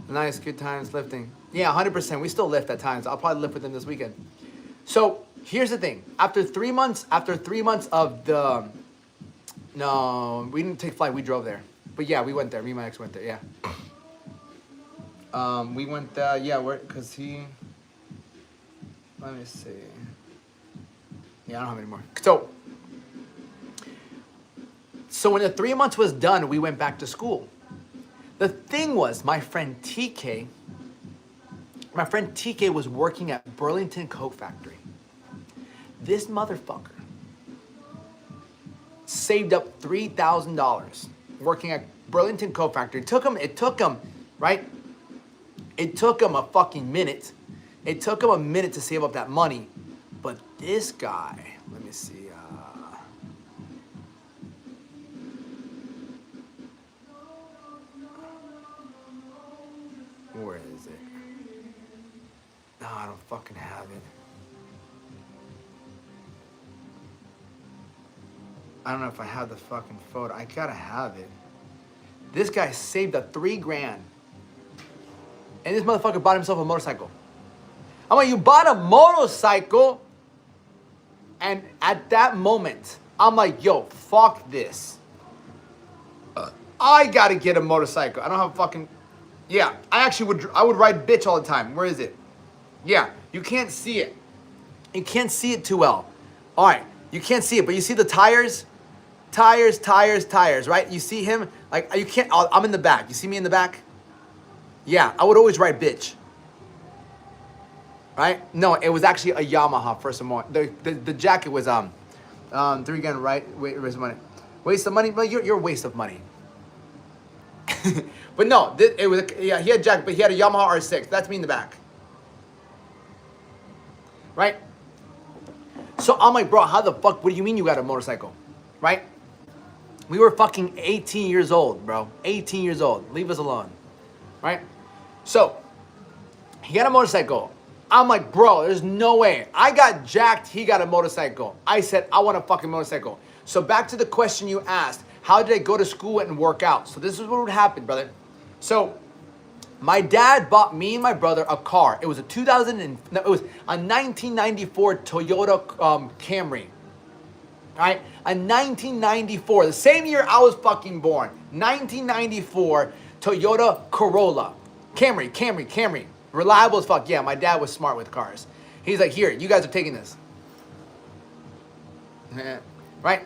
Nice, good times lifting. Yeah, 100%. We still lift at times. I'll probably lift with them this weekend. So here's the thing. After 3 months of the, no, we didn't take flight. We drove there. But yeah, we went there. Me and my ex went there. Yeah. We went there. Yeah, cause he. Let me see. Yeah, I don't have any more. So when the 3 months was done, we went back to school. The thing was, my friend TK was working at Burlington Coat Factory. This motherfucker saved up $3,000 working at Burlington Coat Factory. It took him, right? It took him a fucking minute. It took him a minute to save up that money. But this guy, let me see. Where is it? No, I don't fucking have it. I don't know if I have the fucking photo. I gotta have it. This guy saved up $3,000. And this motherfucker bought himself a motorcycle. I'm like, you bought a motorcycle? And at that moment, I'm like, yo, fuck this. I gotta get a motorcycle. I don't have a fucking... Yeah, I would ride bitch all the time. Where is it? Yeah, you can't see it. You can't see it too well. All right, you can't see it, but you see the tires? Tires, right? You see him? Like, you can't... I'm in the back. You see me in the back? Yeah, I would always ride bitch. Right? No, it was actually a Yamaha first of all. The jacket was $3,000, right? Waste of money. Waste of money? Well, you're a waste of money. But no, it was he had a jacket, but he had a Yamaha R6. That's me in the back. Right? So I'm like, bro, how the fuck? What do you mean you got a motorcycle? Right? We were fucking 18 years old, bro. 18 years old. Leave us alone. Right? So he got a motorcycle. I'm like, bro, there's no way. I got jacked. He got a motorcycle. I said, I want a fucking motorcycle. So back to the question you asked. How did I go to school and work out? So this is what would happen, brother. So my dad bought me and my brother a car. It was a 1994 Toyota Camry. All right, a 1994, the same year I was fucking born. 1994 Toyota Corolla. Camry. Reliable as fuck. Yeah, my dad was smart with cars. He's like, here, you guys are taking this. Right?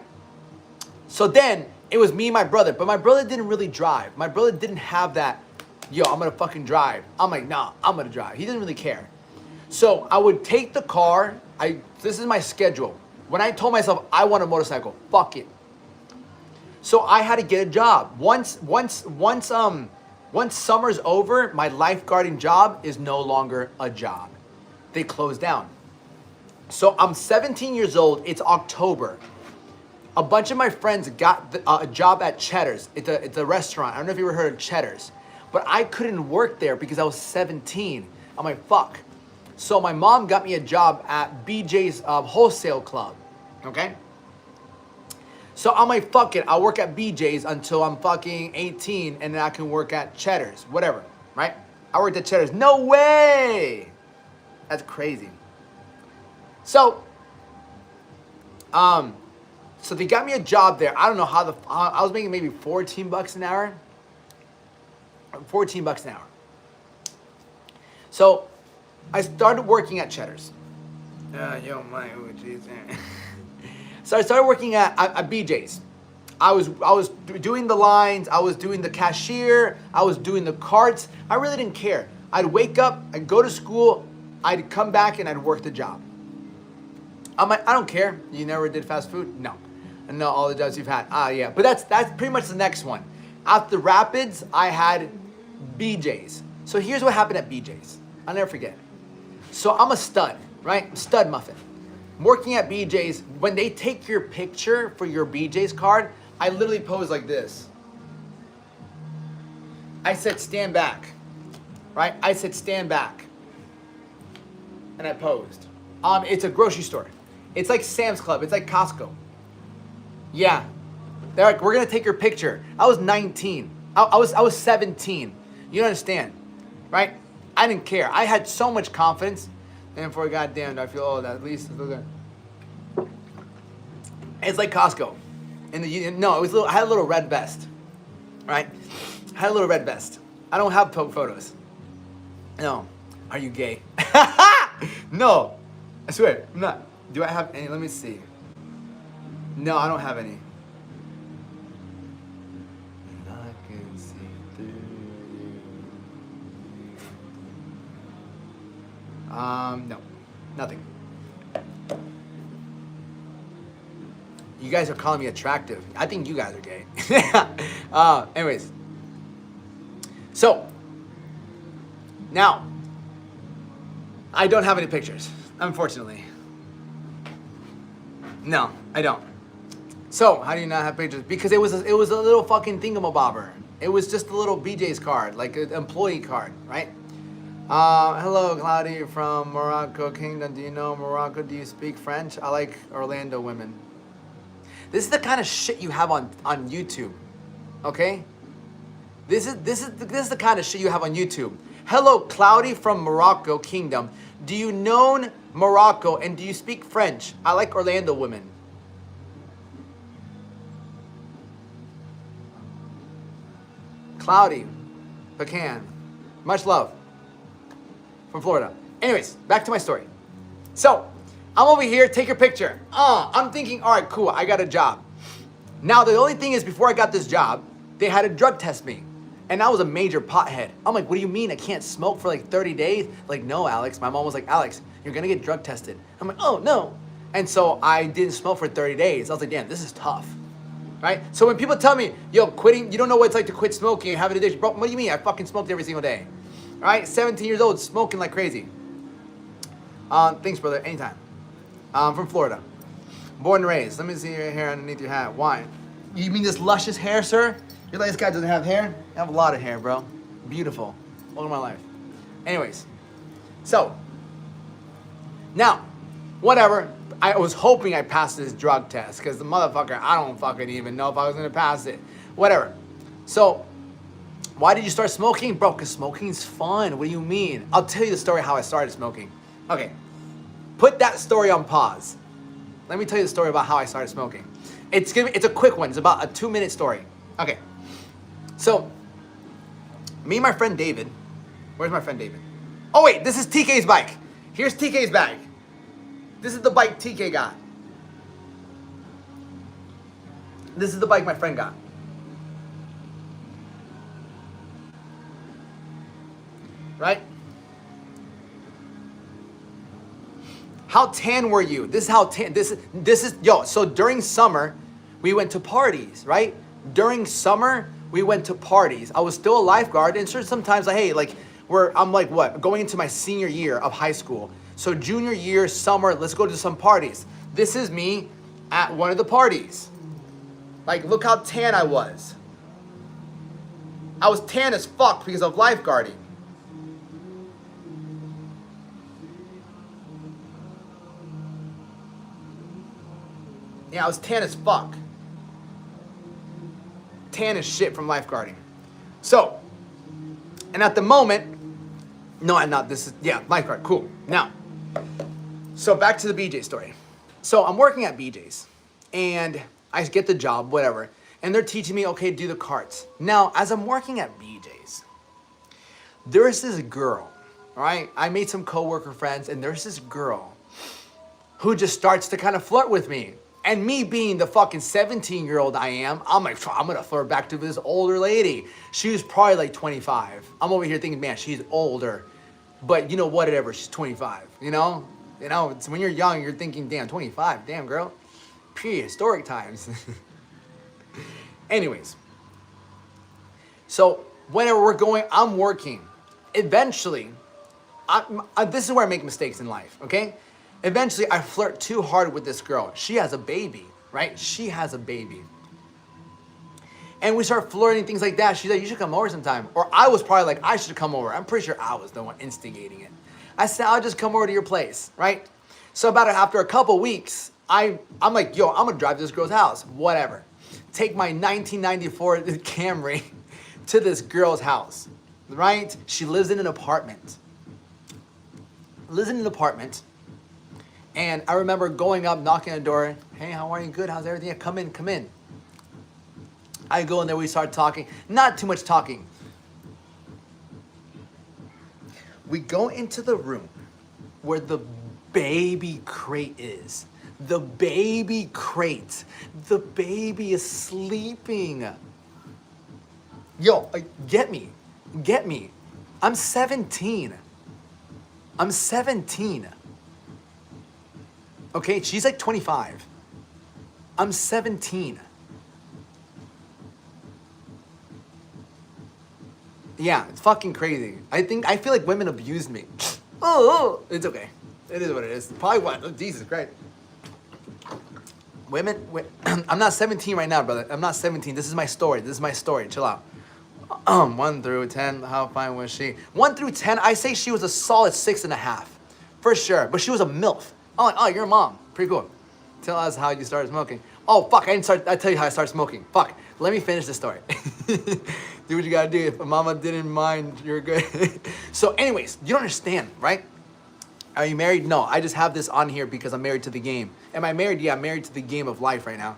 So then, it was me and my brother. But my brother didn't really drive. My brother didn't have that, yo, I'm going to fucking drive. I'm like, nah, I'm going to drive. He didn't really care. So I would take the car. This is my schedule. When I told myself I want a motorcycle, fuck it. So I had to get a job. Once summer's over, my lifeguarding job is no longer a job. They closed down. So I'm 17 years old. It's October. A bunch of my friends got a job at Cheddar's. It's a restaurant. I don't know if you ever heard of Cheddar's. But I couldn't work there because I was 17. I'm like, fuck. So my mom got me a job at BJ's Wholesale Club. Okay? So I'm like, fuck it. I'll work at BJ's until I'm fucking 18 and then I can work at Cheddar's. Whatever. Right? I worked at Cheddar's. No way! That's crazy. So they got me a job there. I don't know how I was making maybe $14 an hour. $14 an hour. So I started working at Cheddar's. So I started working at BJ's. I was doing the lines. I was doing the cashier. I was doing the carts. I really didn't care. I'd wake up. I'd go to school. I'd come back and I'd work the job. I'm like, I don't care. You never did fast food? No. I know all the jobs you've had. Yeah. But that's pretty much the next one. After Rapids, I had BJ's. So here's what happened at BJ's. I'll never forget. So I'm a stud, right? Stud muffin. I'm working at BJ's. When they take your picture for your BJ's card, I literally pose like this. I said, stand back. right? I said stand back. And I posed. It's a grocery store. It's like Sam's Club. It's like Costco. Yeah. They're like, we're gonna take your picture. I was 19. I was 17. You don't understand, right? I didn't care. I had so much confidence. And for goddamn, I feel old. At least look at. It's like Costco. No, it was I had a little red vest, right? I had a little red vest. I don't have photos. No. Are you gay? No. I swear, I'm not. Do I have any? Let me see. No, I don't have any. And I can see through you. No. Nothing. You guys are calling me attractive. I think you guys are gay. Anyways. So, now, I don't have any pictures, unfortunately. No, I don't. So, how do you not have pictures? Because it was a little fucking thingamabobber. It was just a little BJ's card, like an employee card, right? Hello, Cloudy from Morocco Kingdom. Do you know Morocco? Do you speak French? I like Orlando women. This is the kind of shit you have on YouTube, okay? This is the kind of shit you have on YouTube. Hello, Cloudy from Morocco Kingdom. Do you know Morocco and do you speak French? I like Orlando women. Cloudy, Pecan. Much love. From Florida. Anyways, back to my story. So, I'm over here, take your picture. I'm thinking, all right, cool, I got a job. Now, the only thing is, before I got this job, they had to drug test me. And I was a major pothead. I'm like, what do you mean I can't smoke for like 30 days? Like, no, Alex. My mom was like, Alex, you're gonna get drug tested. I'm like, oh, no. And so I didn't smoke for 30 days. I was like, damn, this is tough, right? So when people tell me, yo, quitting, you don't know what it's like to quit smoking and have an addiction. Bro, what do you mean? I fucking smoked every single day, all right? 17 years old, smoking like crazy. Thanks, brother, anytime. From Florida. Born and raised. Let me see your hair underneath your hat. Why? You mean this luscious hair, sir? You're like, this guy doesn't have hair? I have a lot of hair, bro. Beautiful. All of my life. Anyways. So. Now. Whatever. I was hoping I passed this drug test. Because the motherfucker, I don't fucking even know if I was going to pass it. Whatever. So. Why did you start smoking? Bro, because smoking's fun. What do you mean? I'll tell you the story how I started smoking. Okay. Put that story on pause. Let me tell you the story about how I started smoking. It's a quick one. It's about a 2-minute story. Okay. So, me and my friend David. Where's my friend David? Oh wait, this is TK's bike. Here's TK's bag. This is the bike TK got. This is the bike my friend got. Right? How tan were you? This is how tan, this is, yo, so during summer, we went to parties, right? During summer, we went to parties. I was still a lifeguard, and sure, sometimes, like, hey, like, I'm like, what, going into my senior year of high school. So junior year, summer, let's go to some parties. This is me at one of the parties. Like, look how tan I was. I was tan as fuck because of lifeguarding. Yeah, I was tan as fuck. Tan as shit from lifeguarding. So, and at the moment, no, I'm not, this is, yeah, lifeguard, cool. Now, so back to the BJ story. So I'm working at BJ's, and I get the job, whatever, and they're teaching me, okay, do the carts. Now, as I'm working at BJ's, there's this girl, all right? I made some coworker friends, and there's this girl who just starts to kind of flirt with me. And me being the fucking 17-year-old I am, I'm like, I'm gonna flirt back to this older lady. She was probably like 25. I'm over here thinking, man, she's older. But you know, whatever, she's 25, you know? You know, it's when you're young, you're thinking, damn, 25, damn girl. Prehistoric times. Anyways. So, whenever we're going, I'm working. Eventually, this is where I make mistakes in life, okay? Eventually, I flirt too hard with this girl. She has a baby, right? She has a baby. And we start flirting, things like that. She's like, you should come over sometime. Or I was probably like, I should come over. I'm pretty sure I was the one instigating it. I said, I'll just come over to your place, right? So after a couple weeks, I'm like, yo, I'm gonna drive to this girl's house, whatever. Take my 1994 Camry to this girl's house, right? She lives in an apartment. And I remember going up, knocking on the door. Hey, how are you? Good, how's everything? Yeah, come in. I go in there, we start talking. Not too much talking. We go into the room where the baby crate is. The baby crate. The baby is sleeping. Yo, get me. I'm 17. Okay, she's like 25. I'm 17. Yeah, it's fucking crazy. I feel like women abused me. Oh, it's okay. It is what it is. Probably what? Oh, Jesus Christ. Women, I'm not 17 right now, brother. I'm not 17. This is my story. Chill out. 1 through 10, how fine was she? 1 through 10, I say she was a solid 6.5. For sure. But she was a MILF. Oh, you're a mom. Pretty cool. Tell us how you started smoking. Oh, fuck. I tell you how I started smoking. Fuck. Let me finish the story. Do what you gotta do. If mama didn't mind, you're good. So anyways, you don't understand, right? Are you married? No, I just have this on here because I'm married to the game. Am I married? Yeah, I'm married to the game of life right now.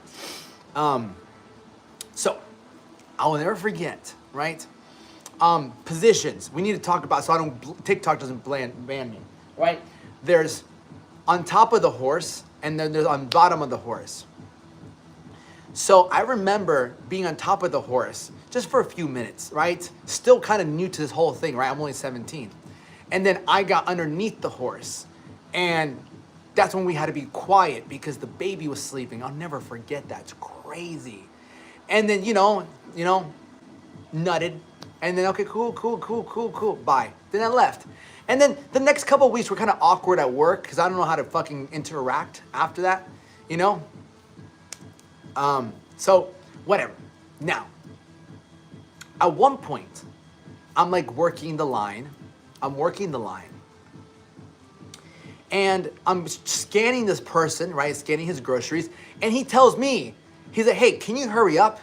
So I will never forget, right? Positions. We need to talk about, so TikTok doesn't ban me, right? There's on top of the horse, and then there's on bottom of the horse. So I remember being on top of the horse just for a few minutes, right? Still kind of new to this whole thing, right? I'm only 17. And then I got underneath the horse. And that's when we had to be quiet because the baby was sleeping. I'll never forget that. It's crazy. And then, you know, nutted. And then, okay, cool. Bye. Then I left. And then the next couple of weeks were kind of awkward at work because I don't know how to fucking interact after that, you know? So whatever. Now, at one point, I'm like working the line. And I'm scanning this person, right? Scanning his groceries. And he tells me, he's like, hey, can you hurry up?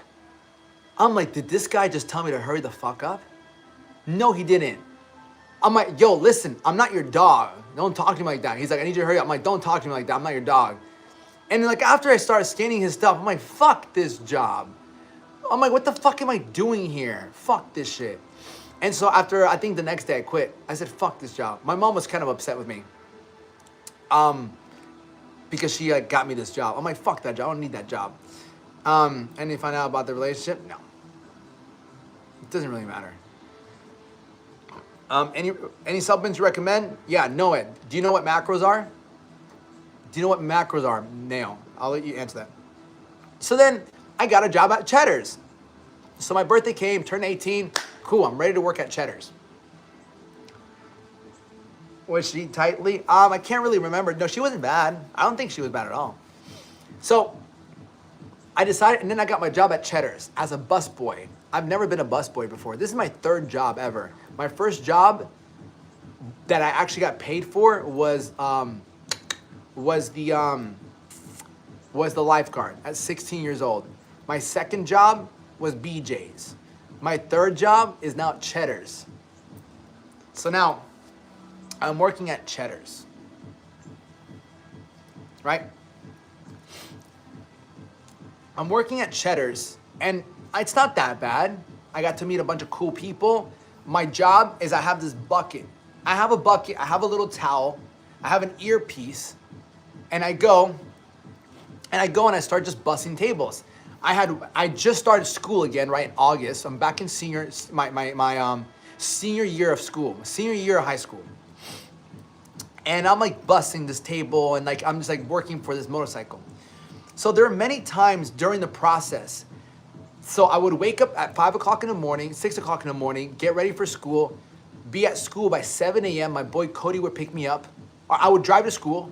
I'm like, did this guy just tell me to hurry the fuck up? No, he didn't. I'm like, yo, listen, I'm not your dog. Don't talk to me like that. He's like, I need you to hurry up. I'm like, don't talk to me like that. I'm not your dog. And like after I started scanning his stuff, I'm like, fuck this job. I'm like, what the fuck am I doing here? Fuck this shit. And so after, I think the next day I quit. I said, fuck this job. My mom was kind of upset with me. Because she got me this job. I'm like, fuck that job. I don't need that job. And you find out about the relationship? No. It doesn't really matter. Any supplements you recommend? Yeah, know it. Do you know what macros are? Nail. I'll let you answer that. So then I got a job at Cheddar's. So my birthday came, turned 18. Cool, I'm ready to work at Cheddar's. Was she tightly? I can't really remember. No, she wasn't bad. I don't think she was bad at all. So I decided, and then I got my job at Cheddar's as a busboy. I've never been a busboy before. This is my third job ever. My first job that I actually got paid for was the lifeguard at 16 years old. My second job was BJ's. My third job is now at Cheddar's. So now I'm working at Cheddar's, right? I'm working at Cheddar's and it's not that bad. I got to meet a bunch of cool people. My job is I have this bucket. I have a bucket, I have a little towel, I have an earpiece, and I go and I start just bussing tables. I just started school again, right, in August. I'm back in my senior year of school, senior year of high school. And I'm like bussing this table and like I'm just like working for this motorcycle. So there are many times during the process. So I would wake up at 5 o'clock in the morning, 6 o'clock in the morning, get ready for school, be at school by 7 a.m. My boy Cody would pick me up. Or I would drive to school.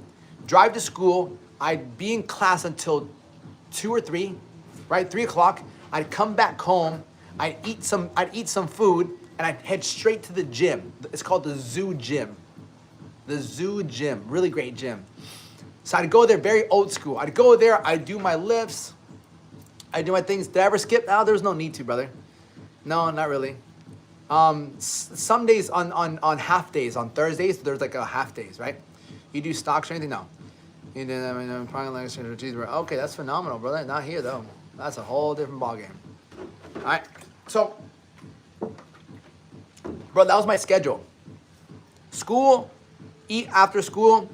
I'd be in class until 2 or 3, right? 3 o'clock. I'd come back home, I'd eat some food, and I'd head straight to the gym. It's called the Zoo Gym. The Zoo Gym, really great gym. So I'd go there, very old school. I'd go there, I'd do my lifts, I'd do my things. Did I ever skip? No, there was no need to, brother. No, not really. Some days on half days, on Thursdays, there's like a half days, right? You do stocks or anything? No. You did, okay, that's phenomenal, brother. Not here though. That's a whole different ballgame. All right, so, bro, that was my schedule. School, eat after school,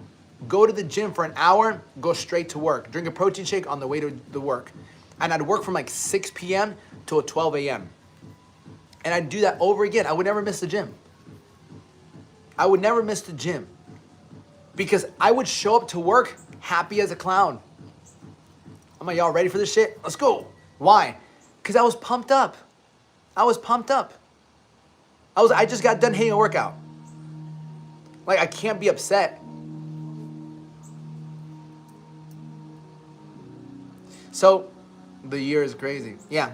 go to the gym for an hour, go straight to work. Drink a protein shake on the way to the work. And I'd work from like 6 p.m. till 12 a.m. And I'd do that over again. I would never miss the gym. I would never miss the gym. Because I would show up to work happy as a clown. I'm like, y'all ready for this shit? Let's go. Why? Because I was pumped up. I just got done hitting a workout. Like, I can't be upset. So, the year is crazy. Yeah.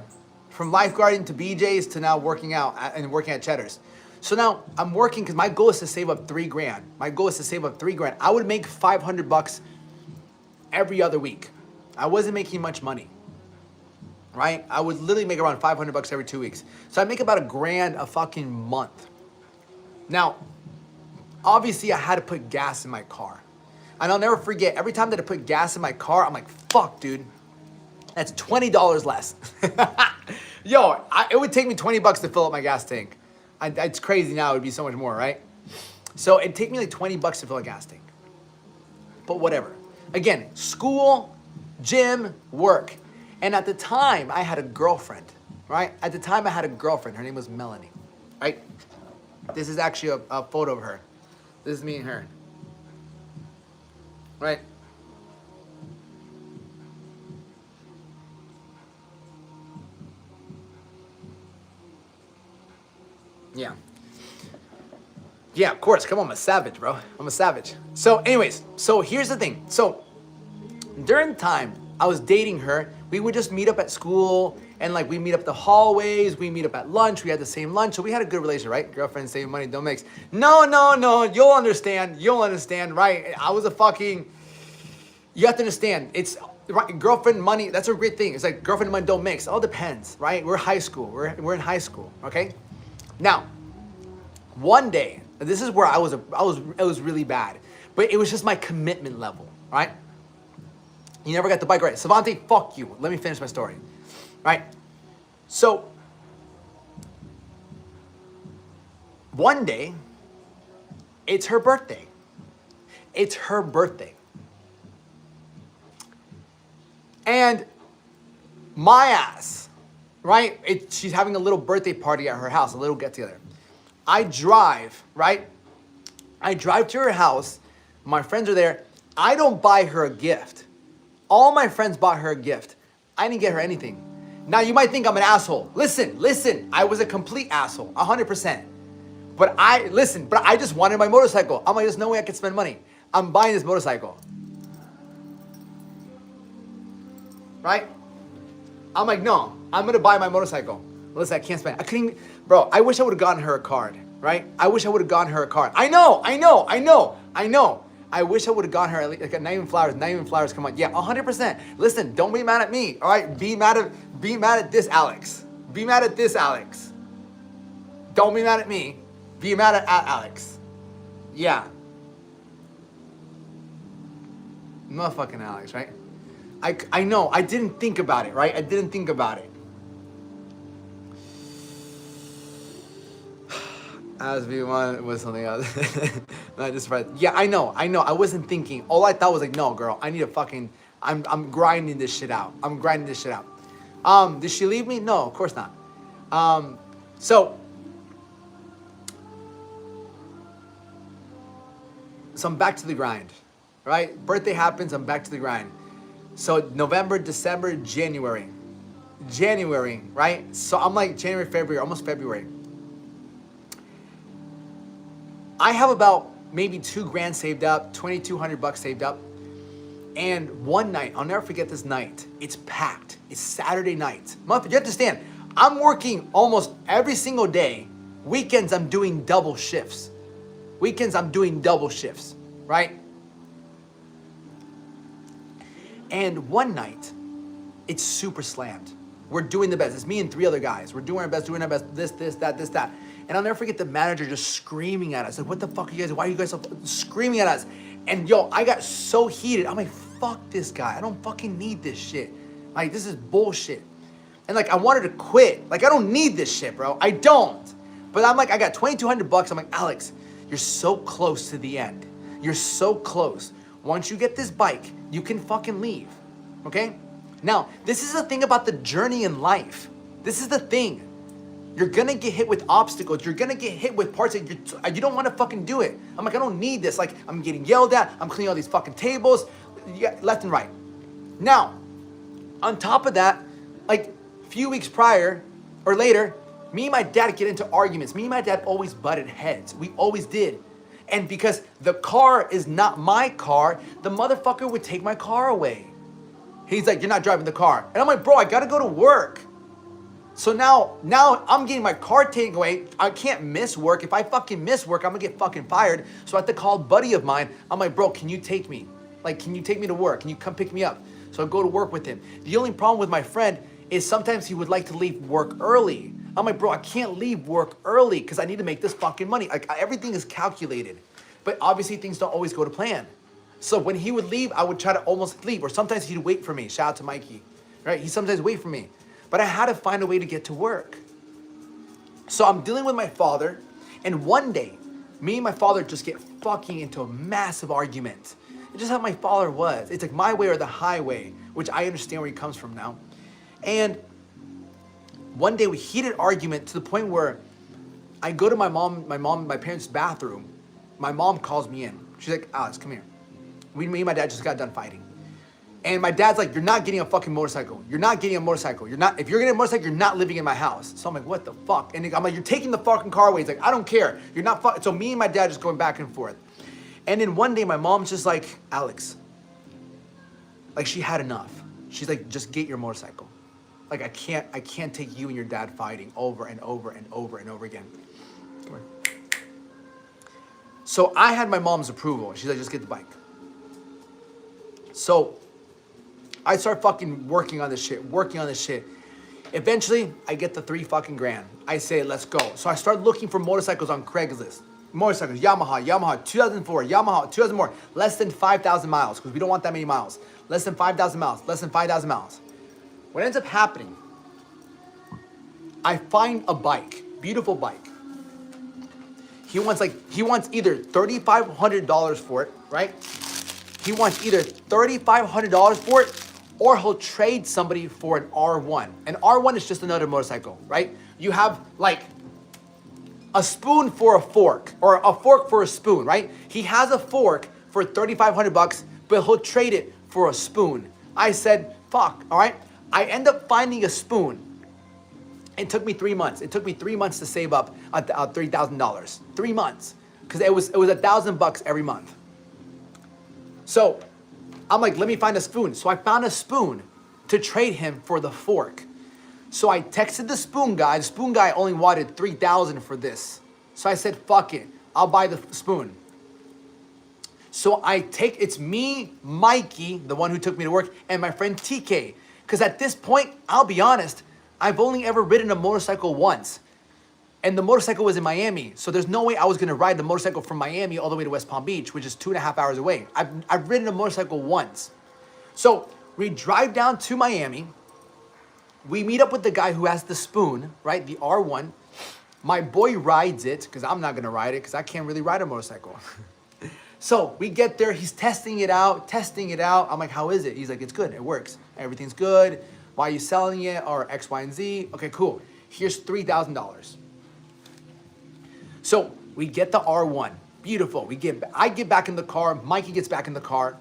From lifeguarding to BJ's to now working out and working at Cheddar's. So now I'm working because my goal is to save up $3,000. I would make $500 every other week. I wasn't making much money, right? I would literally make around $500 every 2 weeks. So I make about $1,000 a fucking month. Now, obviously I had to put gas in my car. And I'll never forget, every time that I put gas in my car, I'm like, fuck, dude. That's $20 less. Yo, it would take me $20 to fill up my gas tank. It's crazy now, it would be so much more, right? So it'd take me like $20 to fill a gas tank. But whatever. Again, school, gym, work. And at the time, I had a girlfriend, right? At the time, I had a girlfriend. Her name was Melanie, right? This is actually a photo of her. This is me and her, right? Yeah. Yeah, of course. Come on, I'm a savage, bro. I'm a savage. So anyways, so here's the thing. So during the time I was dating her, we would just meet up at school and like we meet up the hallways, we meet up at lunch, we had the same lunch. So we had a good relationship, right? Girlfriend saving money, don't mix. No. You'll understand, right? I was a fucking, you have to understand. It's right, girlfriend money, that's a great thing. It's like girlfriend and money don't mix. It all depends, right? We're high school. We're in high school, okay? Now, one day, this is where it was really bad, but it was just my commitment level, right? You never got the bike right. Savante, fuck you. Let me finish my story, right? So, one day, it's her birthday. And my ass, right? She's having a little birthday party at her house, a little get together. I drive, right? I drive to her house. My friends are there. I don't buy her a gift. All my friends bought her a gift. I didn't get her anything. Now you might think I'm an asshole. Listen. I was a complete asshole, 100%. But I just wanted my motorcycle. I'm like, there's no way I could spend money. I'm buying this motorcycle. Right? I'm like, no, I'm gonna buy my motorcycle. Listen, I can't spend. I couldn't even, bro, I wish I would have gotten her a card, right? I wish I would have gotten her a card. I know. I wish I would have gotten her like not even flowers, come on. Yeah, 100%. Listen, don't be mad at me, all right? Be mad at this, Alex. Be mad at this, Alex. Don't be mad at me. Be mad at Alex. Yeah. Motherfucking Alex, right? I know, I didn't think about it, right? I didn't think about it. As we want was something else. Not just right. Yeah, I know. I wasn't thinking. All I thought was like, no, girl, I need a fucking, I'm grinding this shit out. Did she leave me? No, of course not. So I'm back to the grind, right? Birthday happens, I'm back to the grind. So November, December, January, right? So I'm like January, February, almost February. I have about maybe $2,000 saved up, $2,200 saved up. And one night, I'll never forget this night. It's packed. It's Saturday night. You have to understand, I'm working almost every single day. Weekends, I'm doing double shifts. Right? And one night, it's super slammed. We're doing the best. It's me and 3 other guys. We're doing our best, this, that. And I'll never forget the manager just screaming at us. Like, what the fuck are you guys, why are you guys so screaming at us? And yo, I got so heated. I'm like, fuck this guy. I don't fucking need this shit. Like, this is bullshit. And like, I wanted to quit. Like, I don't need this shit, bro. I don't. But I'm like, I got $2,200. I'm like, Alex, you're so close to the end. You're so close. Once you get this bike, you can fucking leave. Okay? Now, this is the thing about the journey in life. This is the thing. You're gonna get hit with obstacles. You're gonna get hit with parts that you don't want to fucking do it. I'm like, I don't need this. Like, I'm getting yelled at. I'm cleaning all these fucking tables, left and right. Now, on top of that, like a few weeks prior or later, me and my dad get into arguments. Me and my dad always butted heads. We always did. And because the car is not my car, the motherfucker would take my car away. He's like, you're not driving the car. And I'm like, bro, I gotta go to work. So now I'm getting my car taken away. I can't miss work. If I fucking miss work, I'm gonna get fucking fired. So I have to call a buddy of mine. I'm like, bro, can you take me? Like, can you take me to work? Can you come pick me up? So I go to work with him. The only problem with my friend is sometimes he would like to leave work early. I'm like, bro, I can't leave work early because I need to make this fucking money. Like, everything is calculated. But obviously things don't always go to plan. So when he would leave, I would try to almost leave. Or sometimes he'd wait for me. Shout out to Mikey. Right? He sometimes wait for me. But I had to find a way to get to work. So I'm dealing with my father. And one day, me and my father just get fucking into a massive argument. It's just how my father was. It's like my way or the highway, which I understand where he comes from now. And one day we heated argument to the point where I go to my parents' bathroom. My mom calls me in. She's like, Alex, come here. Me and my dad just got done fighting. And my dad's like, you're not getting a fucking motorcycle. You're not getting a motorcycle. If you're getting a motorcycle, you're not living in my house. So I'm like, what the fuck? And I'm like, you're taking the fucking car away. He's like, I don't care. You're not fucking. So me and my dad just going back and forth. And then one day my mom's just like, Alex, like she had enough. She's like, just get your motorcycle. Like I can't take you and your dad fighting over and over and over and over again. Come on. So I had my mom's approval. She's like, just get the bike. So I start fucking working on this shit. Eventually, I get the $3 fucking grand. I say, let's go. So I start looking for motorcycles on Craigslist. Motorcycles, Yamaha, 2004, Yamaha, 2000 more. Less than 5,000 miles, because we don't want that many miles. Less than 5,000 miles, less than 5,000 miles. What ends up happening, I find a bike, beautiful bike. He wants either $3,500 for it, right? He wants either $3,500 for it, or he'll trade somebody for an R1. An R1 is just another motorcycle, right? You have like a spoon for a fork, or a fork for a spoon, right? He has a fork for $3,500, but he'll trade it for a spoon. I said, fuck, all right? I end up finding a spoon. It took me 3 months. It took me 3 months to save up $3,000. 3 months, because it was $1,000 every month. So I'm like, let me find a spoon. So I found a spoon to trade him for the fork. So I texted the spoon guy. The spoon guy only wanted $3,000 for this. So I said, fuck it. I'll buy the spoon. So it's me, Mikey, the one who took me to work, and my friend TK. Because at this point, I'll be honest, I've only ever ridden a motorcycle once. And the motorcycle was in Miami. So there's no way I was going to ride the motorcycle from Miami all the way to West Palm Beach, which is 2.5 hours away. I've ridden a motorcycle once. So we drive down to Miami. We meet up with the guy who has the spoon, right? The R1. My boy rides it, because I'm not going to ride it, because I can't really ride a motorcycle. So we get there. He's testing it out. I'm like, how is it? He's like, it's good. It works. Everything's good. Why are you selling it? Or X, Y, and Z. Okay, cool. Here's $3,000. So we get the R1. Beautiful. I get back in the car. Mikey gets back in the car.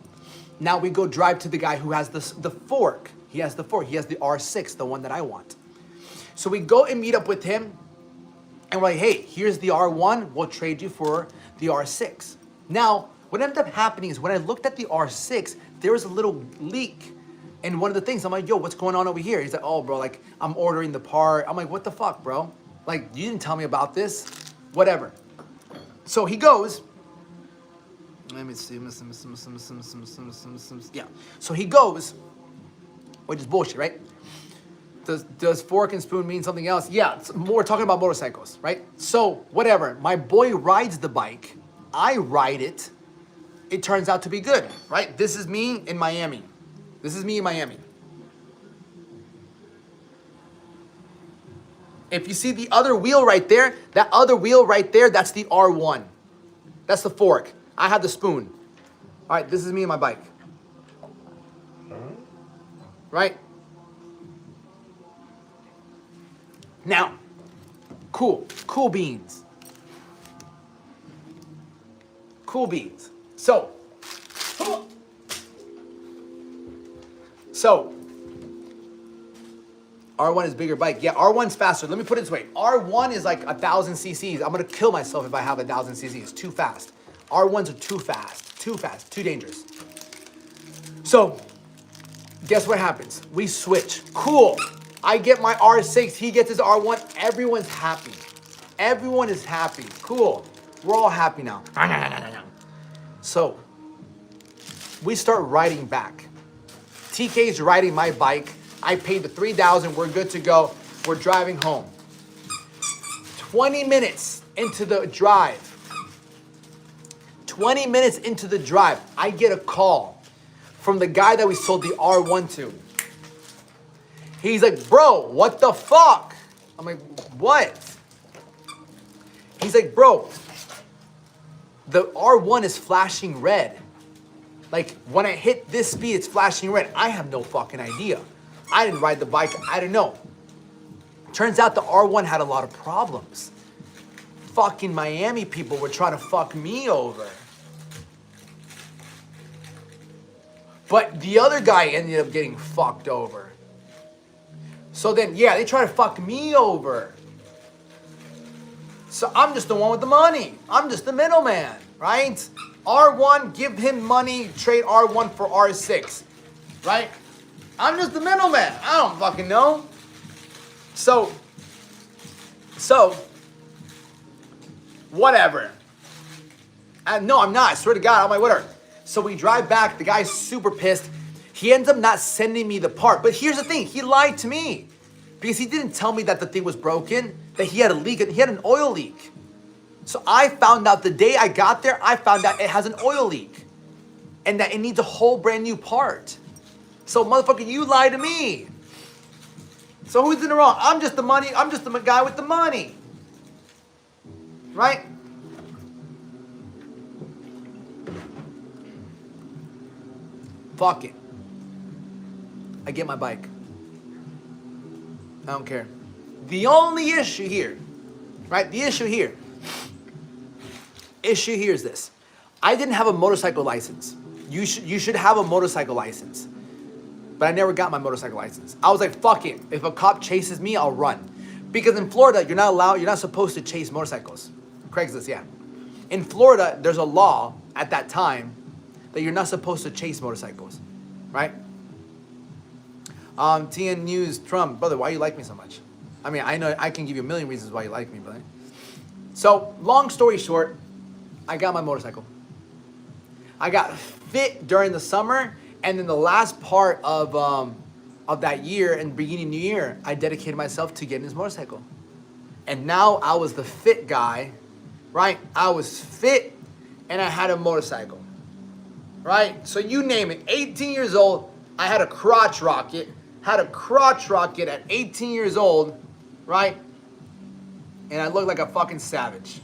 Now we go drive to the guy who has the fork. He has the fork. He has the R6, the one that I want. So we go and meet up with him. And we're like, hey, here's the R1. We'll trade you for the R6. Now, What ended up happening is when I looked at the R6, there was a little leak. And one of the things, I'm like, yo, what's going on over here? He's like, oh, bro, like, I'm ordering the part. I'm like, what the fuck, bro? Like, you didn't tell me about this. Whatever. So he goes, let me see. Yeah. So he goes, which is bullshit, right? Does fork and spoon mean something else? Yeah, it's more talking about motorcycles, right? So, whatever. My boy rides the bike. I ride it. It turns out to be good, right? This is me in Miami. This is me in Miami. If you see the other wheel right there, that other wheel right there, that's the R1. That's the fork. I have the spoon. All right, this is me and my bike. Right? Now, cool beans. Cool beans. So, R1 is bigger bike. Yeah, R1's faster. Let me put it this way. R1 is like 1,000 cc's. I'm gonna kill myself if I have 1,000 cc's. Too fast. R1s are too fast, too dangerous. So, guess what happens? We switch. Cool. I get my R6, he gets his R1. Everyone's happy. Everyone is happy. Cool. We're all happy now. So, we start riding back. TK's riding my bike. I paid the $3,000. We're good to go. We're driving home. 20 minutes into the drive. 20 minutes into the drive, I get a call from the guy that we sold the R1 to. He's like, bro, what the fuck? I'm like, what? He's like, bro, the R1 is flashing red. Like, when I hit this speed, it's flashing red. I have no fucking idea. I didn't ride the bike. I didn't know. Turns out the R1 had a lot of problems. Fucking Miami people were trying to fuck me over. But the other guy ended up getting fucked over. So then, yeah, they try to fuck me over. So I'm just the one with the money. I'm just the middleman, right? R1, give him money, trade R1 for R6, right? I'm just the middleman. I don't fucking know. So, whatever. No, I'm not. I swear to God, I'm like, whatever. So we drive back. The guy's super pissed. He ends up not sending me the part. But here's the thing. He lied to me. Because he didn't tell me that the thing was broken, that he had a leak. He had an oil leak. So I found out the day I got there, I found out it has an oil leak. And that it needs a whole brand new part. So motherfucker, you lied to me. So who's in the wrong? I'm just the money. I'm just the guy with the money. Right? Fuck it. I get my bike. I don't care. The only issue here, right? The issue here is this. I didn't have a motorcycle license. You should have a motorcycle license. But I never got my motorcycle license. I was like, fuck it. If a cop chases me, I'll run. Because in Florida, you're not supposed to chase motorcycles. Craigslist, yeah. In Florida, there's a law at that time that you're not supposed to chase motorcycles, right? TN News, Trump, brother, why you like me so much? I mean, I know I can give you a million reasons why you like me, brother. So, long story short, I got my motorcycle. I got fit during the summer, and then the last part of that year and beginning of New Year, I dedicated myself to getting this motorcycle. And now I was the fit guy, right? I was fit, and I had a motorcycle, right? So you name it, 18 years old, I had a crotch rocket. Had a crotch rocket at 18 years old, right? And I looked like a fucking savage.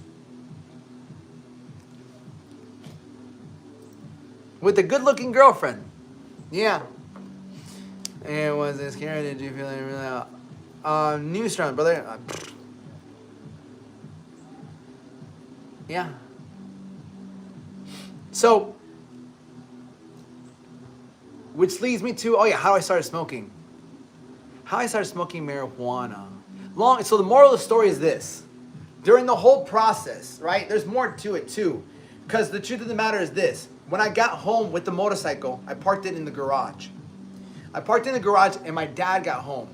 With a good-looking girlfriend. Yeah. And was this scary? Did you feel it really? Newsround, brother. Yeah. So, which leads me to, oh yeah, how I started smoking. How I started smoking marijuana. So the moral of the story is this. During the whole process, right, there's more to it too. Because the truth of the matter is this. When I got home with the motorcycle, I parked it in the garage. I parked in the garage and my dad got home.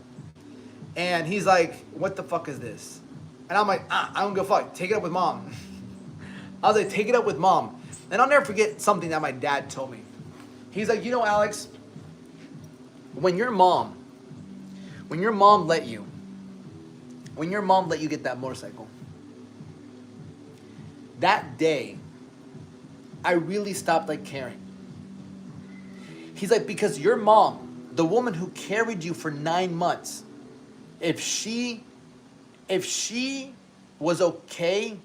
And he's like, what the fuck is this? And I'm like, I don't give a fuck. Take it up with mom. I was like, take it up with mom. And I'll never forget something that my dad told me. He's like, you know, Alex, when your mom let you get that motorcycle, that day, I really stopped like caring. He's like, because your mom, the woman who carried you for 9 months, if she was okay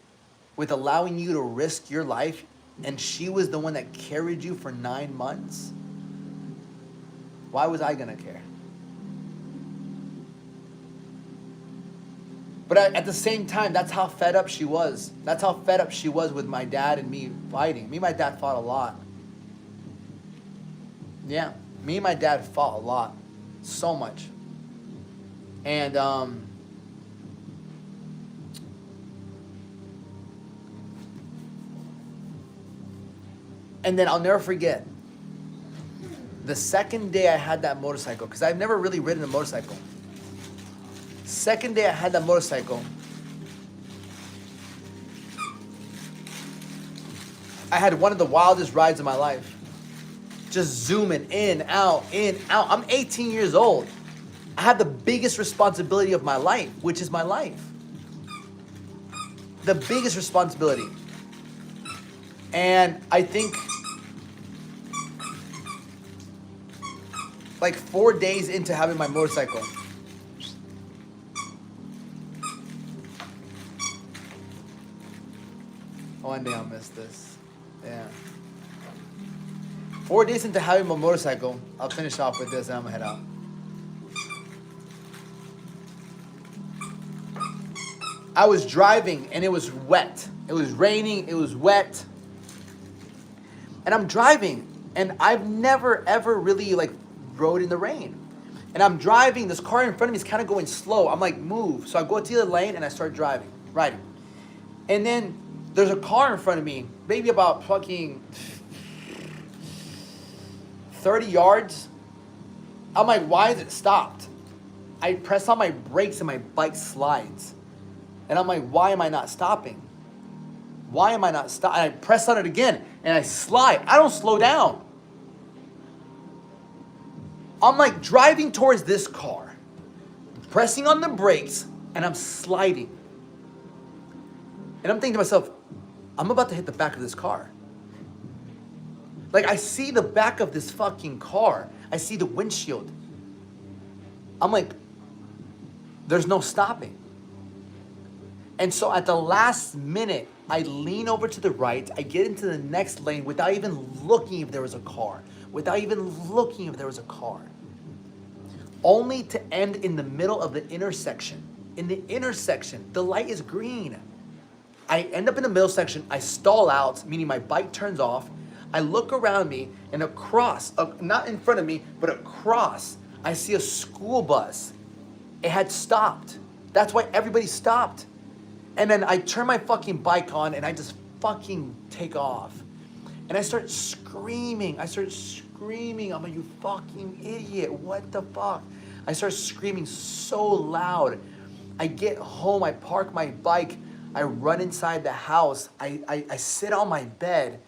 with allowing you to risk your life, and she was the one that carried you for 9 months, why was I gonna care? But at the same time, that's how fed up she was. That's how fed up she was with my dad and me fighting. Me and my dad fought a lot. Yeah, me and my dad fought a lot. So much. And then I'll never forget the second day I had that motorcycle, because I've never really ridden a motorcycle. Second day I had that motorcycle, I had one of the wildest rides of my life. Just zooming in, out, in, out. I'm 18 years old. I have the biggest responsibility of my life, which is my life. The biggest responsibility. And I think like 4 days into having my motorcycle, one day I'll miss this. Yeah. 4 days into having my motorcycle, I'll finish off with this and I'm gonna head out. I was driving and it was wet. It was raining, it was wet. And I'm driving and I've never ever really like rode in the rain. And I'm driving, this car in front of me is kind of going slow. I'm like, move. So I go to the other lane and I start riding. And then there's a car in front of me, maybe about fucking 30 yards. I'm like, why is it stopped? I press on my brakes and my bike slides. And I'm like, why am I not stopping? Why am I not stopping? I press on it again and I slide. I don't slow down. I'm like driving towards this car, pressing on the brakes, and I'm sliding. And I'm thinking to myself, I'm about to hit the back of this car. Like, I see the back of this fucking car. I see the windshield. I'm like, there's no stopping. And so at the last minute, I lean over to the right. I get into the next lane without even looking if there was a car. Only to end in the middle of the intersection. In the intersection, the light is green. I end up in the middle section. I stall out, meaning my bike turns off. I look around me and across, not in front of me, but across, I see a school bus. It had stopped. That's why everybody stopped. And then I turn my fucking bike on and I just fucking take off. And I start screaming. I'm like, you fucking idiot. What the fuck? I start screaming so loud. I get home. I park my bike. I run inside the house. I sit on my bed.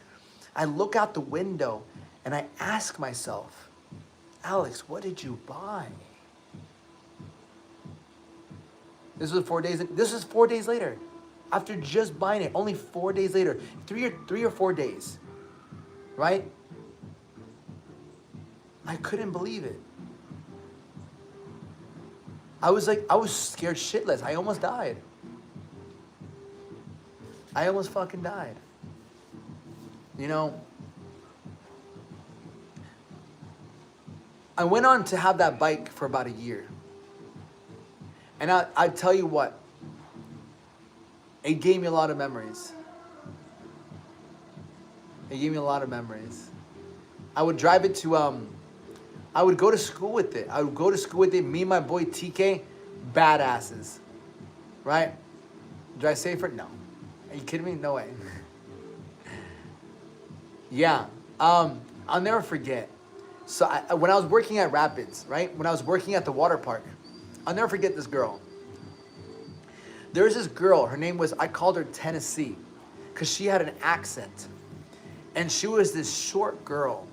I look out the window and I ask myself, Alex, what did you buy? This was 4 days. This is 4 days later. After just buying it, only 4 days later, three or 4 days, right? I couldn't believe it. I was scared shitless. I almost died. I almost fucking died. You know, I went on to have that bike for about a year. And I tell you what, it gave me a lot of memories. I would drive it to, I would go to school with it. Me and my boy TK, badasses, right? Drive safer? No. Are you kidding me? No way. Yeah. I'll never forget. So when I was working at Rapids, right? When I was working at the water park, I'll never forget this girl. There was this girl. Her name was, I called her Tennessee, because she had an accent, and she was this short girl,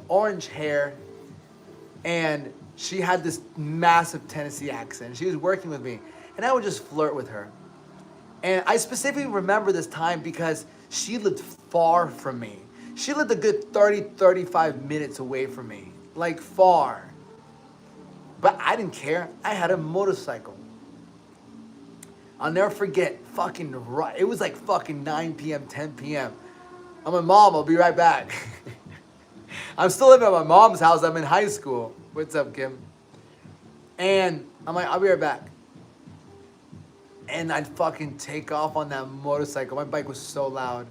orange hair, and she had this massive Tennessee accent. She was working with me, and I would just flirt with her. And I specifically remember this time because she lived far from me. She lived a good 30, 35 minutes away from me. Like far. But I didn't care. I had a motorcycle. I'll never forget, it was like fucking 9 p.m., 10 p.m. I'm like, Mom, I'll be right back. I'm still living at my mom's house. I'm in high school. What's up, Kim? And I'm like, I'll be right back. And I'd fucking take off on that motorcycle. My bike was so loud.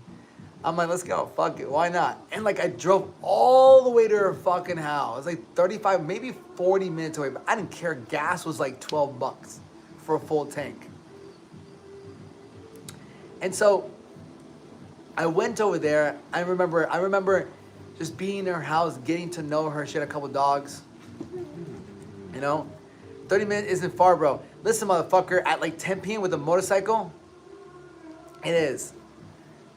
I'm like, let's go. Fuck it. Why not? And like, I drove all the way to her fucking house. Like 35, maybe 40 minutes away. But I didn't care. Gas was like $12 for a full tank. And so I went over there. I remember just being in her house, getting to know her. She had a couple dogs. You know? 30 minutes isn't far, bro. Listen, motherfucker, at like 10 p.m. with a motorcycle, it is.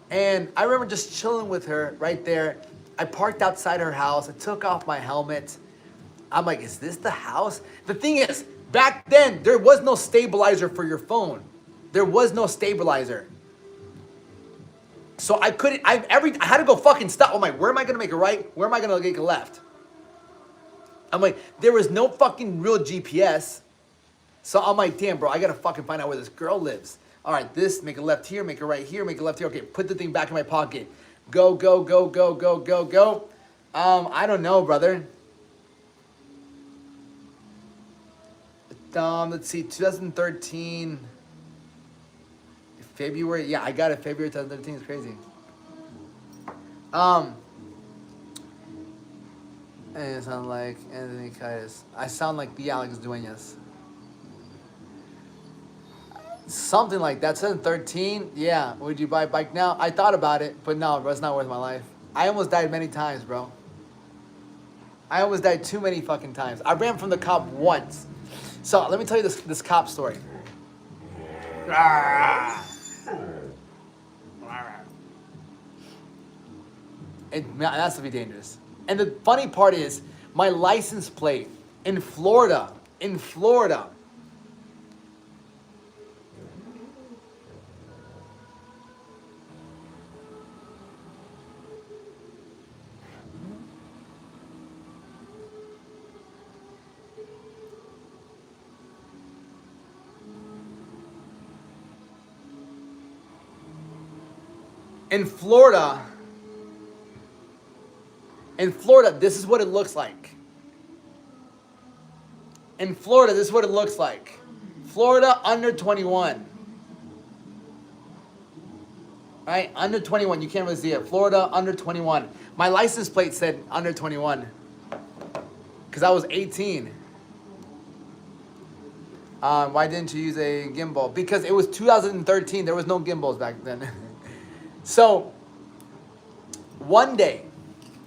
And I remember just chilling with her right there. I parked outside her house. I took off my helmet. I'm like, is this the house? The thing is, back then, there was no stabilizer for your phone. There was no stabilizer. So I couldn't, I had to go fucking stop. I'm like, where am I going to make a right? Where am I going to make a left? I'm like, there was no fucking real GPS. So I'm like, damn, bro, I got to fucking find out where this girl lives. All right, this, make a left here, make a right here, make a left here. Okay, put the thing back in my pocket. Go, go, go, go, go, go, go. I don't know, brother. Let's see, 2013, February. Yeah, I got it, February 2013. It's crazy. I sound like Anthony Kiedis. I sound like the Alex Duenas. Something like that. 2013. Yeah. Would you buy a bike now? I thought about it, but no, bro, it's not worth my life. I almost died many times, bro. I almost died too many fucking times. I ran from the cop once. So let me tell you this cop story. That's to be dangerous. And the funny part is, my license plate in Florida. In Florida. In Florida, this is what it looks like. In Florida, this is what it looks like. Florida, under 21. Right? Under 21. You can't really see it. Florida, under 21. My license plate said under 21. Because I was 18. Why didn't you use a gimbal? Because it was 2013. There was no gimbals back then. So, one day,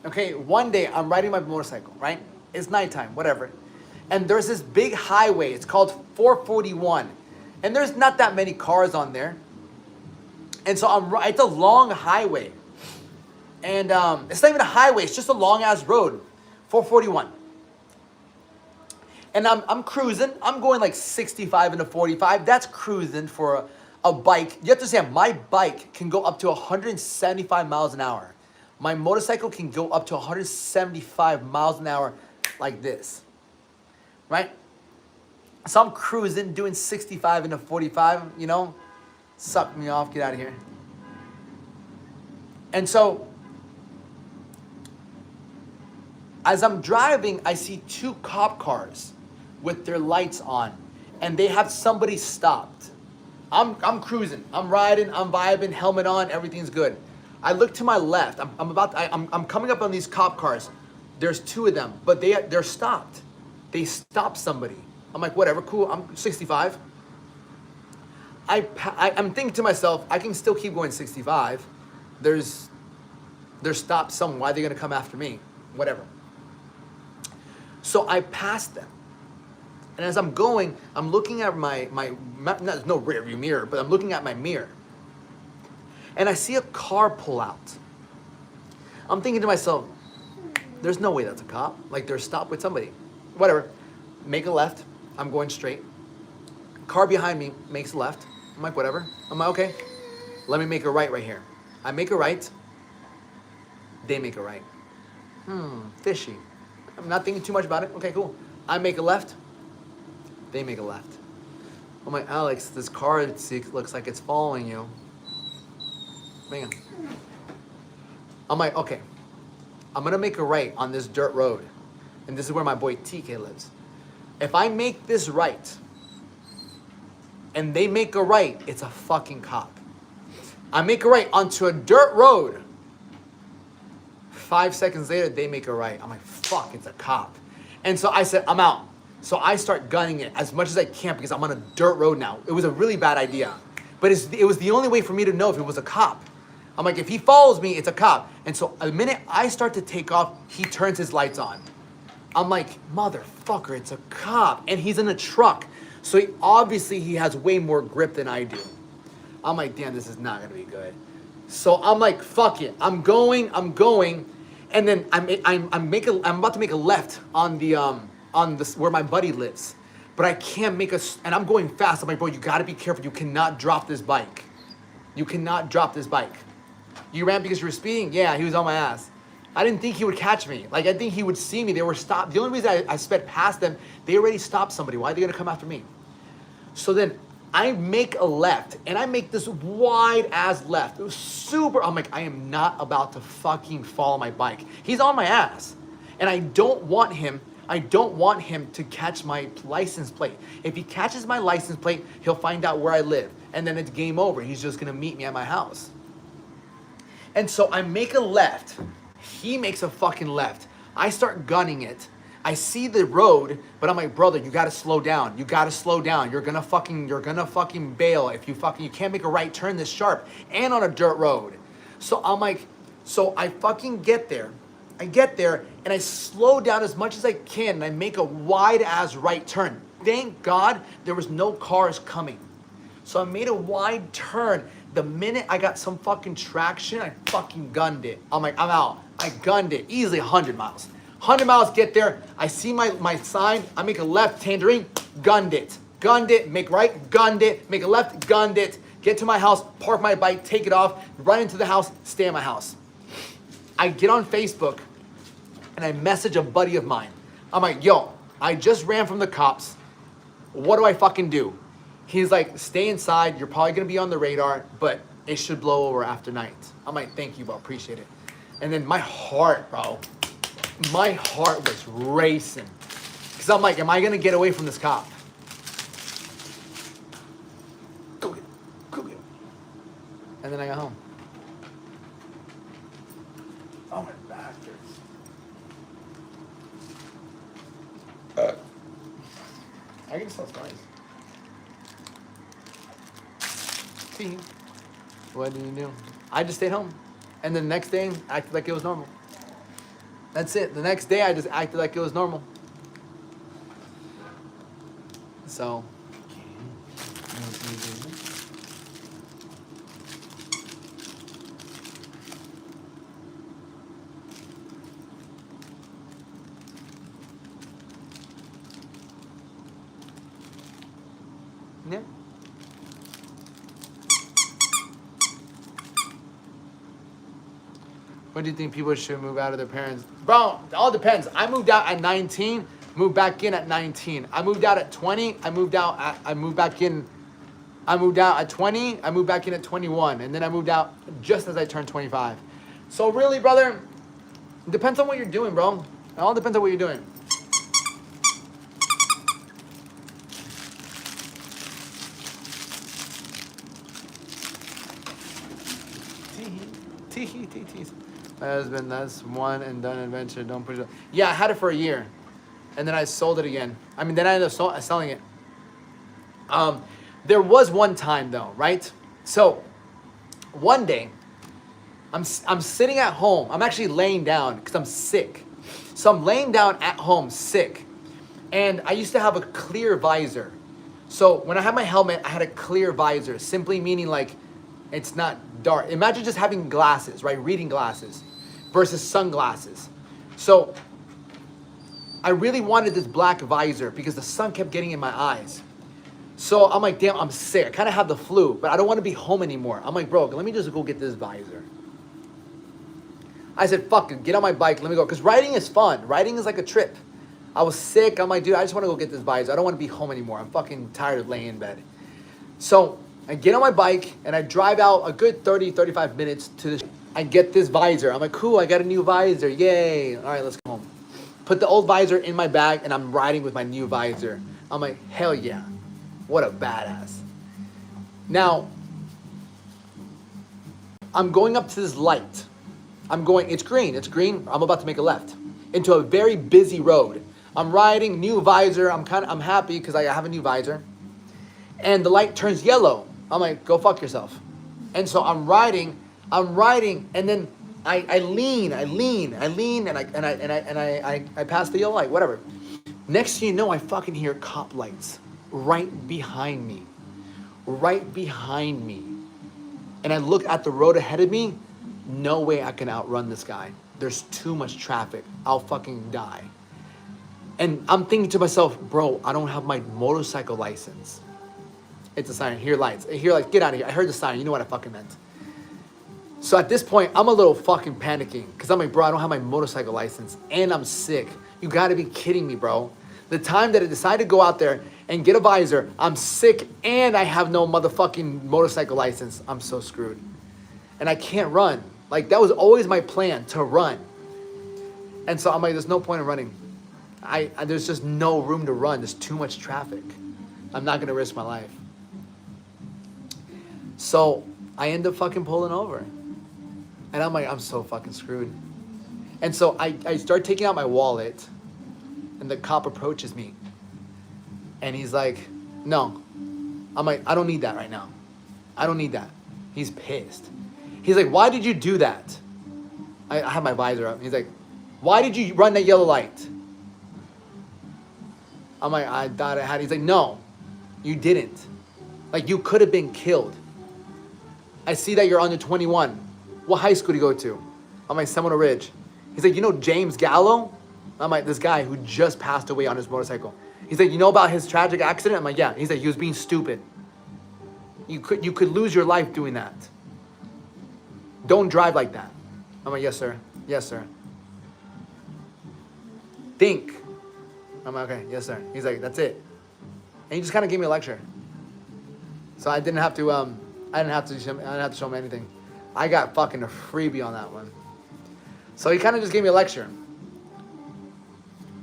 I'm riding my motorcycle, right? It's nighttime, whatever. And there's this big highway. It's called 441. And there's not that many cars on there. And so it's a long highway. And it's not even a highway. It's just a long-ass road. 441. And I'm cruising. I'm going like 65 into 45. That's cruising for a bike. You have to understand, my bike can go up to 175 miles an hour. My motorcycle can go up to 175 miles an hour like this. Right? So I'm cruising, doing 65 into 45, you know? Suck me off, get out of here. And so, as I'm driving, I see two cop cars with their lights on. And they have somebody stopped. I'm cruising, I'm riding, I'm vibing, helmet on, everything's good. I look to my left. I'm coming up on these cop cars. There's two of them, but they're stopped. They stopped somebody. I'm like, whatever, cool. I'm 65. I'm thinking to myself, I can still keep going 65. There's They're stopped someone. Why are they gonna come after me? Whatever. So I passed them. And as I'm going, I'm looking at no rear view mirror, but I'm looking at my mirror. And I see a car pull out. I'm thinking to myself, there's no way that's a cop. Like they're stopped with somebody. Whatever. Make a left. I'm going straight. Car behind me makes a left. I'm like, whatever. I'm like, okay. Let me make a right here. I make a right. They make a right. Fishy. I'm not thinking too much about it. Okay, cool. I make a left. They make a left. I'm like, Alex, this car looks like it's following you. Hang on. I'm like, okay. I'm gonna make a right on this dirt road. And this is where my boy TK lives. If I make this right, and they make a right, it's a fucking cop. I make a right onto a dirt road. 5 seconds later, they make a right. I'm like, fuck, it's a cop. And so I said, I'm out. So I start gunning it as much as I can because I'm on a dirt road now. It was a really bad idea. But it was the only way for me to know if it was a cop. I'm like, if he follows me, it's a cop. And so the minute I start to take off, he turns his lights on. I'm like, motherfucker, it's a cop. And he's in a truck. So obviously he has way more grip than I do. I'm like, damn, this is not gonna be good. So I'm like, fuck it. I'm going. And then I'm about to make a left on this where my buddy lives. But I can't make and I'm going fast. I'm like, bro, you gotta be careful. You cannot drop this bike. You cannot drop this bike. You ran because you were speeding? Yeah, he was on my ass. I didn't think he would catch me. Like, I think he would see me. They were stopped. The only reason I sped past them, they already stopped somebody. Why are they gonna come after me? So then I make a left, and I make this wide ass left. It was super, I'm like, I am not about to fucking follow my bike. He's on my ass. And I don't want him to catch my license plate. If he catches my license plate, he'll find out where I live. And then it's game over. He's just gonna meet me at my house. And so I make a left. He makes a fucking left. I start gunning it. I see the road, but I'm like, brother, you gotta slow down. You gotta slow down. You're gonna fucking bail if you can't make a right turn this sharp and on a dirt road. So I'm like, so I fucking get there. I get there and I slow down as much as I can and I make a wide ass right turn. Thank God there was no cars coming. So I made a wide turn. The minute I got some fucking traction, I fucking gunned it. I'm like, I'm out. I gunned it. Easily 100 miles. 100 miles, get there. I see my sign. I make a left, Tangerine, gunned it. Gunned it, make right, gunned it. Make a left, gunned it. Get to my house, park my bike, take it off, run into the house, stay at my house. I get on Facebook and I message a buddy of mine. I'm like, yo, I just ran from the cops. What do I fucking do? He's like, stay inside. You're probably going to be on the radar, but it should blow over after night. I'm like, thank you, bro. Appreciate it. And then my heart was racing. Because I'm like, am I going to get away from this cop? Go get him. And then I got home. Oh, my bastards. I can smell spice. What did you do? I just stayed home. And the next day, acted like it was normal. That's it. The next day, I just acted like it was normal. So. Yeah. When do you think people should move out of their parents? Bro, it all depends. I moved out at 19, moved back in at 19. I moved out at 20, I moved out at 20, I moved back in at 21, and then I moved out just as I turned 25. So really, brother, it depends on what you're doing, bro. It all depends on what you're doing. My husband, that's one and done adventure. Don't push it. Yeah, I had it for a year, and then I sold it again. I mean, then I ended up selling it. There was one time though, right? So one day, I'm sitting at home. I'm actually laying down because I'm sick. So I'm laying down at home sick. And I used to have a clear visor. So when I had my helmet, I had a clear visor, simply meaning like it's not dark. Imagine just having glasses, right? Reading glasses versus sunglasses. So I really wanted this black visor because the sun kept getting in my eyes. So I'm like, damn, I'm sick. I kind of have the flu, but I don't want to be home anymore. I'm like, bro, let me just go get this visor. I said, fuck it, get on my bike, let me go. Because riding is fun. Riding is like a trip. I was sick. I'm like, dude, I just want to go get this visor. I don't want to be home anymore. I'm fucking tired of laying in bed. So I get on my bike and I drive out a good 30, 35 minutes to the... I get this visor. I'm like, cool, I got a new visor. Yay. All right, let's go home. Put the old visor in my bag and I'm riding with my new visor. I'm like, hell yeah. What a badass. Now, I'm going up to this light. It's green. I'm about to make a left into a very busy road. I'm riding, new visor. I'm happy because I have a new visor. And the light turns yellow. I'm like, go fuck yourself. And so I'm riding, and then I lean, and I pass the yellow light, whatever. Next thing you know, I fucking hear cop lights right behind me. And I look at the road ahead of me. No way I can outrun this guy. There's too much traffic. I'll fucking die. And I'm thinking to myself, bro, I don't have my motorcycle license. It's a sign. Here lights. Get out of here. I heard the sign. You know what I fucking meant. So at this point, I'm a little fucking panicking. Because I'm like, bro, I don't have my motorcycle license. And I'm sick. You gotta be kidding me, bro. The time that I decided to go out there and get a visor, I'm sick and I have no motherfucking motorcycle license. I'm so screwed. And I can't run. Like, that was always my plan, to run. And so I'm like, there's no point in running. There's just no room to run. There's too much traffic. I'm not going to risk my life. So I end up fucking pulling over. And I'm like, I'm so fucking screwed. And so I start taking out my wallet. And the cop approaches me. And he's like, no. I'm like, I don't need that right now. I don't need that. He's pissed. He's like, why did you do that? I have my visor up. He's like, why did you run that yellow light? I'm like, I thought I had. He's like, no, you didn't. Like, you could have been killed. I see that you're under 21. What high school do you go to? I'm like, Seminole Ridge. He's like, you know James Gallo? I'm like, this guy who just passed away on his motorcycle. He's like, you know about his tragic accident? I'm like, yeah. He's like, he was being stupid. You could lose your life doing that. Don't drive like that. I'm like, yes, sir. Yes, sir. Think. I'm like, okay, yes, sir. He's like, that's it. And he just kind of gave me a lecture. So I didn't have to show him anything. I got fucking a freebie on that one. So he kind of just gave me a lecture.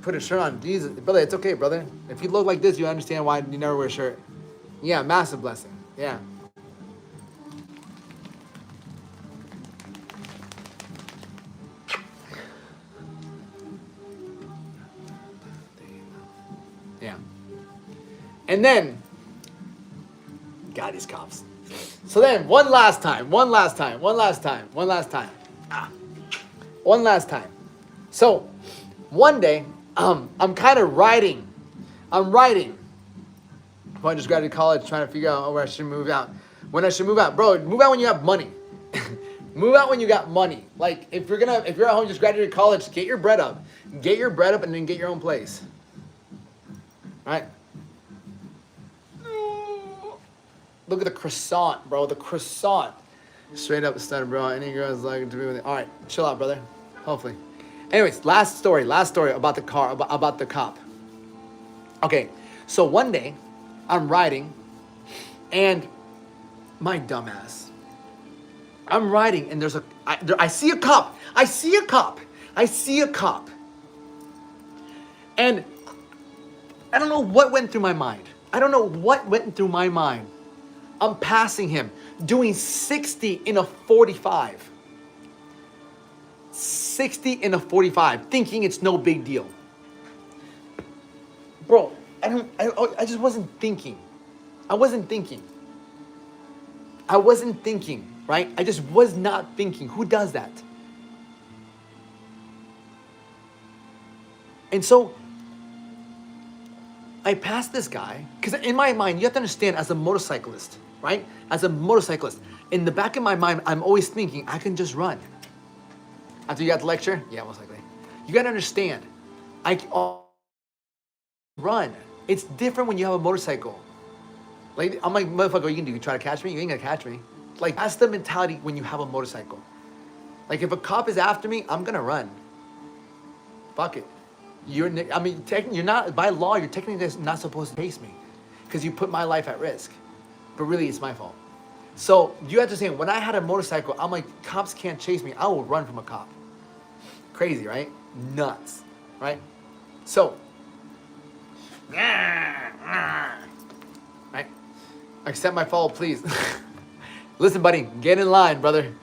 Put a shirt on. Jesus, brother, it's okay, brother. If you look like this, you understand why you never wear a shirt. Yeah, massive blessing. Yeah. Yeah. And then, God, these cops. So then, one last time. So, one day, I'm kind of riding. I'm riding. I just graduated college, trying to figure out where I should move out. When I should move out. Bro, move out when you have money. Move out when you got money. Like, if you're at home, just graduated college, get your bread up. Get your bread up and then get your own place. Right? Look at the croissant, bro. The croissant. Straight up stud, bro. Any girls like to be with it. All right, chill out, brother. Hopefully. Anyways, last story about the car, about the cop. Okay, so one day, I'm riding, and my dumbass. I'm riding, and I see a cop. And I don't know what went through my mind. I'm passing him, doing 60 in a 45. 60 in a 45, thinking it's no big deal. Bro, I just wasn't thinking. I wasn't thinking. right? I just was not thinking. Who does that? And so I passed this guy, because in my mind, you have to understand, as a motorcyclist, right? As a motorcyclist, in the back of my mind, I'm always thinking, I can just run. After you got the lecture? Yeah, most likely. You gotta understand, run. It's different when you have a motorcycle. Like, I'm like, motherfucker, what you can do? You try to catch me? You ain't gonna catch me. Like, that's the mentality when you have a motorcycle. Like, if a cop is after me, I'm gonna run. Fuck it. You're not, by law, you're technically not supposed to chase me because you put my life at risk. But really, it's my fault. So you have to say, when I had a motorcycle, I'm like, cops can't chase me. I will run from a cop. Crazy, right? Nuts, right? So, right? Accept my follow, please. Listen, buddy, get in line, brother.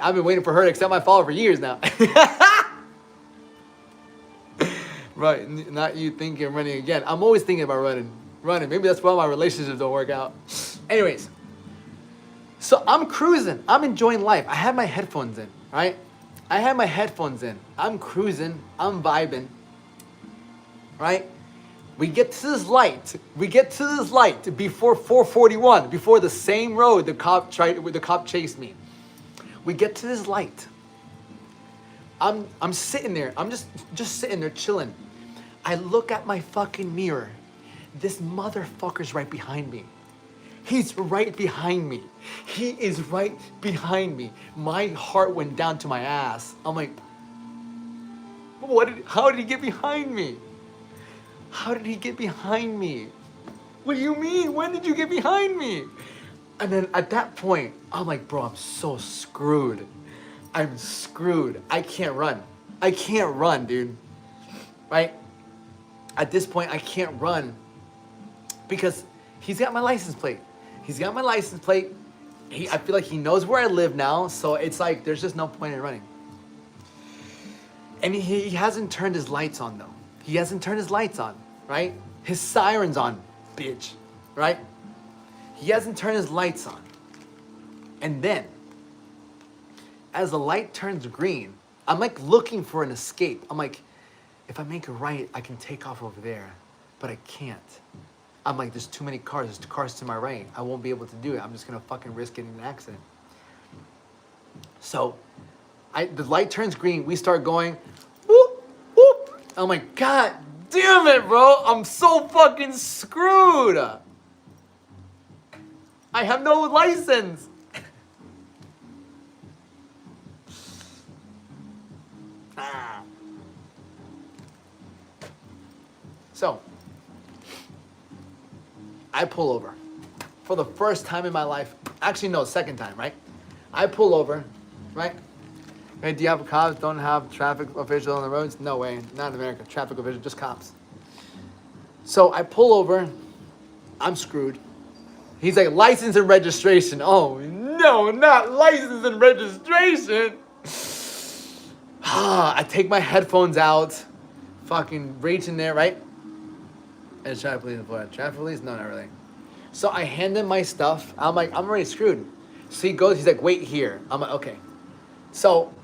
I've been waiting for her to accept my follow for years now. Right, not you thinking running again. I'm always thinking about running. Maybe that's why my relationships don't work out. Anyways, so I'm cruising. I'm enjoying life. I have my headphones in, right? I'm cruising. I'm vibing, right? We get to this light before 441, before the same road the cop chased me. We get to this light. I'm sitting there. I'm just sitting there chilling. I look at my fucking mirror. This motherfucker's right behind me. He's right behind me. He is right behind me. My heart went down to my ass. I'm like, how did he get behind me? How did he get behind me? What do you mean? When did you get behind me? And then at that point, I'm like, bro, I'm so screwed. I'm screwed. I can't run, dude. Right? At this point, I can't run because he's got my license plate. I feel like he knows where I live now, so it's like there's just no point in running. And he hasn't turned his lights on, though. He hasn't turned his lights on, right? His siren's on, bitch, right? He hasn't turned his lights on. And then, as the light turns green, I'm like looking for an escape. I'm like, if I make a right, I can take off over there, but I can't. I'm like, there's too many cars. There's cars to my right. I won't be able to do it. I'm just gonna fucking risk getting in an accident. So, the light turns green. We start going, whoop, whoop. I'm like, God damn it, bro. I'm so fucking screwed. I have no license. So, I pull over for the first time in my life. Actually, no, second time, right? I pull over, right? Hey, do you have cops? Don't have traffic officials on the roads? No way, not in America. Traffic officials, just cops. So I pull over. I'm screwed. He's like, license and registration. Oh no, not license and registration. I take my headphones out, fucking reach in there, right? And traffic police, traffic police? No, not really. So I hand him my stuff. I'm like, I'm already screwed. So he goes, he's like, wait here. I'm like, okay. So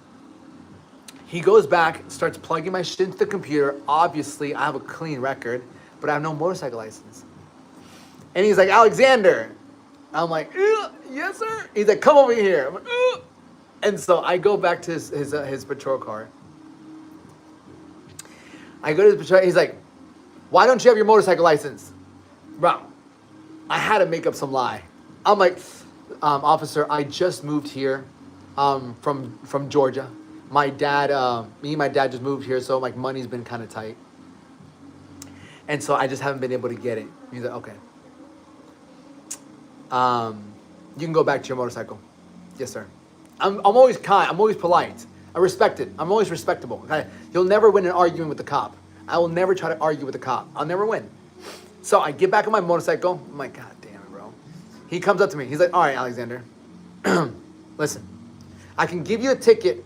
he goes back, starts plugging my shit into the computer. Obviously, I have a clean record, but I have no motorcycle license. And he's like, Alexander. I'm like, yes, sir. He's like, come over here. I'm like, ugh. And so I go back to his patrol car. I go to his patrol. He's like, why don't you have your motorcycle license? Bro, I had to make up some lie. I'm like, officer, I just moved here from Georgia. My dad, me and my dad just moved here, so like money's been kind of tight. And so I just haven't been able to get it. He's like, okay. You can go back to your motorcycle. Yes, sir. I'm always kind. I'm always polite. I respect it. I'm always respectable. Okay? You'll never win an argument with the cop. I will never try to argue with the cop. I'll never win. So I get back on my motorcycle. I'm like, God damn it, bro. He comes up to me. He's like, all right, Alexander. Listen, I can give you a ticket.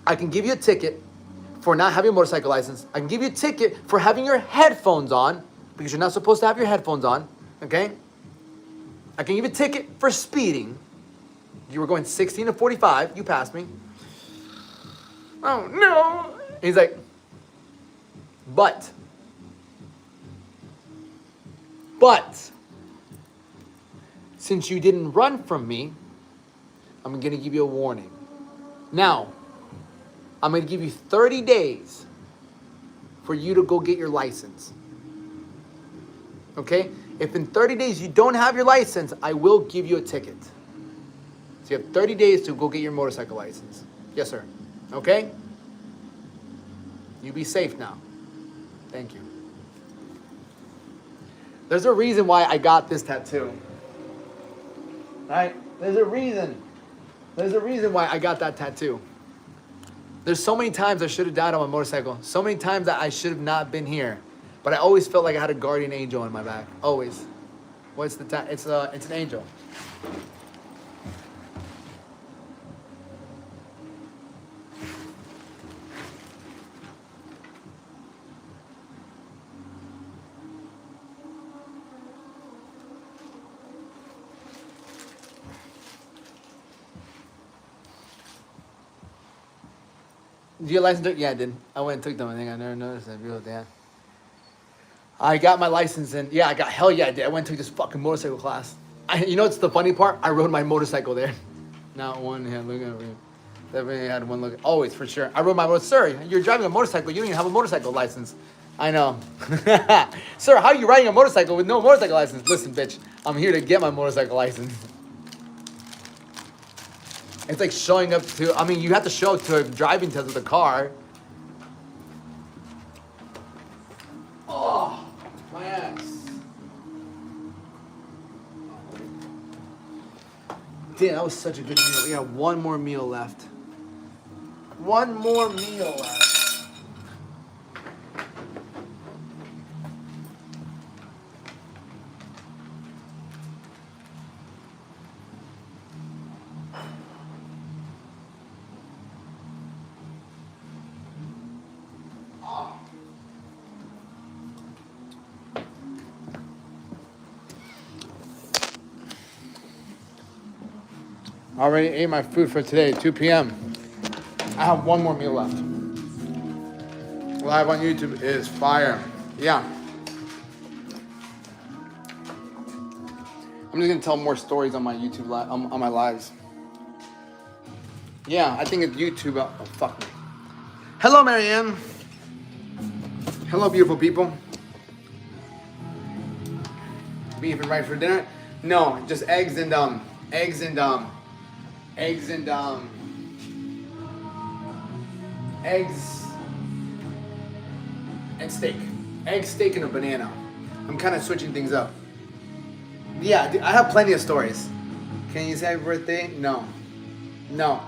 I can give you a ticket for not having a motorcycle license. I can give you a ticket for having your headphones on because you're not supposed to have your headphones on. Okay? I can give you a ticket for speeding. You were going 16 to 45. You passed me. Oh, no. And he's like, but, since you didn't run from me, I'm going to give you a warning. Now, I'm going to give you 30 days for you to go get your license. Okay? If in 30 days you don't have your license, I will give you a ticket. So you have 30 days to go get your motorcycle license. Yes, sir. Okay? You be safe now. Thank you. There's a reason why I got this tattoo. Right? There's a reason. There's a reason why I got that tattoo. There's so many times I should have died on my motorcycle. So many times that I should have not been here. But I always felt like I had a guardian angel on my back. Always. What's the it's an angel. Did you get license? Yeah, I did. I went and took them. I think I never noticed that. Real damn. I got my license and yeah, I got hell yeah, I did. I went and took this fucking motorcycle class. You know what's the funny part? I rode my motorcycle there. Not one hand look at me. Definitely had one look. Always for sure. I rode my motorcycle. Sir, you're driving a motorcycle. You don't even have a motorcycle license. I know. Sir, how are you riding a motorcycle with no motorcycle license? Listen, bitch, I'm here to get my motorcycle license. It's like showing up to, I mean, you have to show up to a driving test with a car. Oh, my ass. Damn, that was such a good meal. We got one more meal left. One more meal left. I already ate my food for today, 2 p.m. I have one more meal left. Live on YouTube is fire. Yeah. I'm just gonna tell more stories on my YouTube on my lives. Yeah, I think it's YouTube. Oh, fuck me. Hello, Marianne. Hello, beautiful people. Beef and rice for dinner? No, just eggs and steak. Egg, steak, and a banana. I'm kind of switching things up. Yeah, I have plenty of stories. Can you say happy birthday? No. No.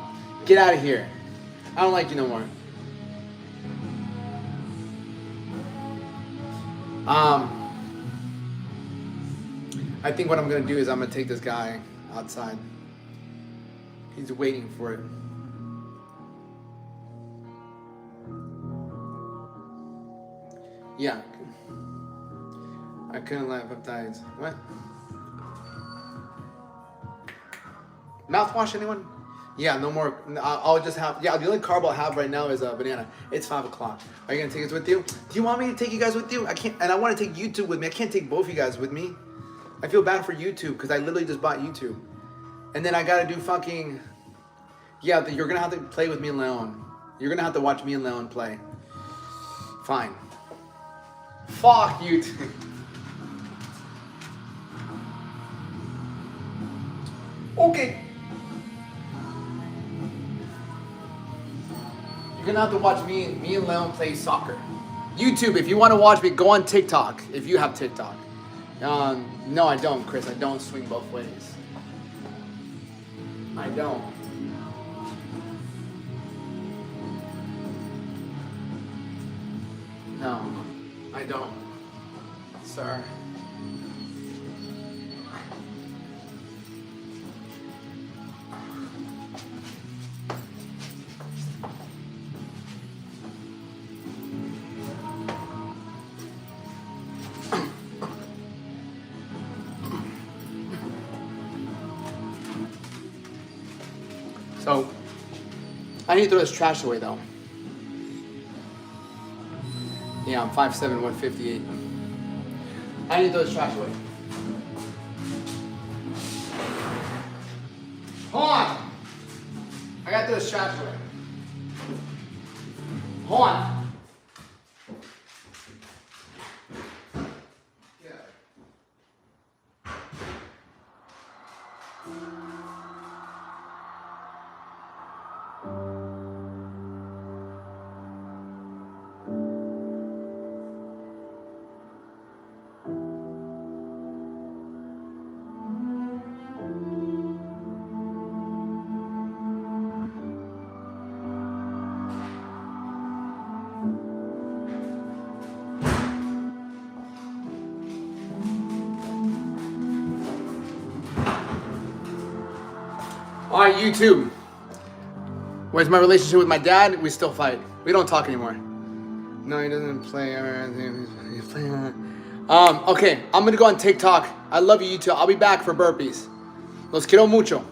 Get out of here. I don't like you no more. I think what I'm gonna do is I'm gonna take this guy outside. He's waiting for it. Yeah. I couldn't let peptides. What? Mouthwash, anyone? Yeah, no more. I'll just have. Yeah, the only carb I'll have right now is a banana. It's 5 o'clock. Are you gonna take us with you? Do you want me to take you guys with you? I can't. And I want to take YouTube with me. I can't take both of you guys with me. I feel bad for YouTube because I literally just bought YouTube. And then I gotta do fucking, yeah, you're gonna have to play with me and Leon. You're gonna have to watch me and Leon play. Fine. Fuck YouTube. Okay. You're gonna have to watch me and Leon play soccer. YouTube, if you wanna watch me, go on TikTok, if you have TikTok. No, I don't, Chris. I don't swing both ways. I don't. No, I don't. Sir. So, I need to throw this trash away though. Yeah, I'm 5'7", 158. I need to throw this trash away. Hold on. I got to throw this trash away. Hold on. All right, YouTube. Where's my relationship with my dad? We still fight. We don't talk anymore. No, he doesn't play or anything. Okay, I'm gonna go on TikTok. I love you, YouTube. I'll be back for burpees. Los quiero mucho.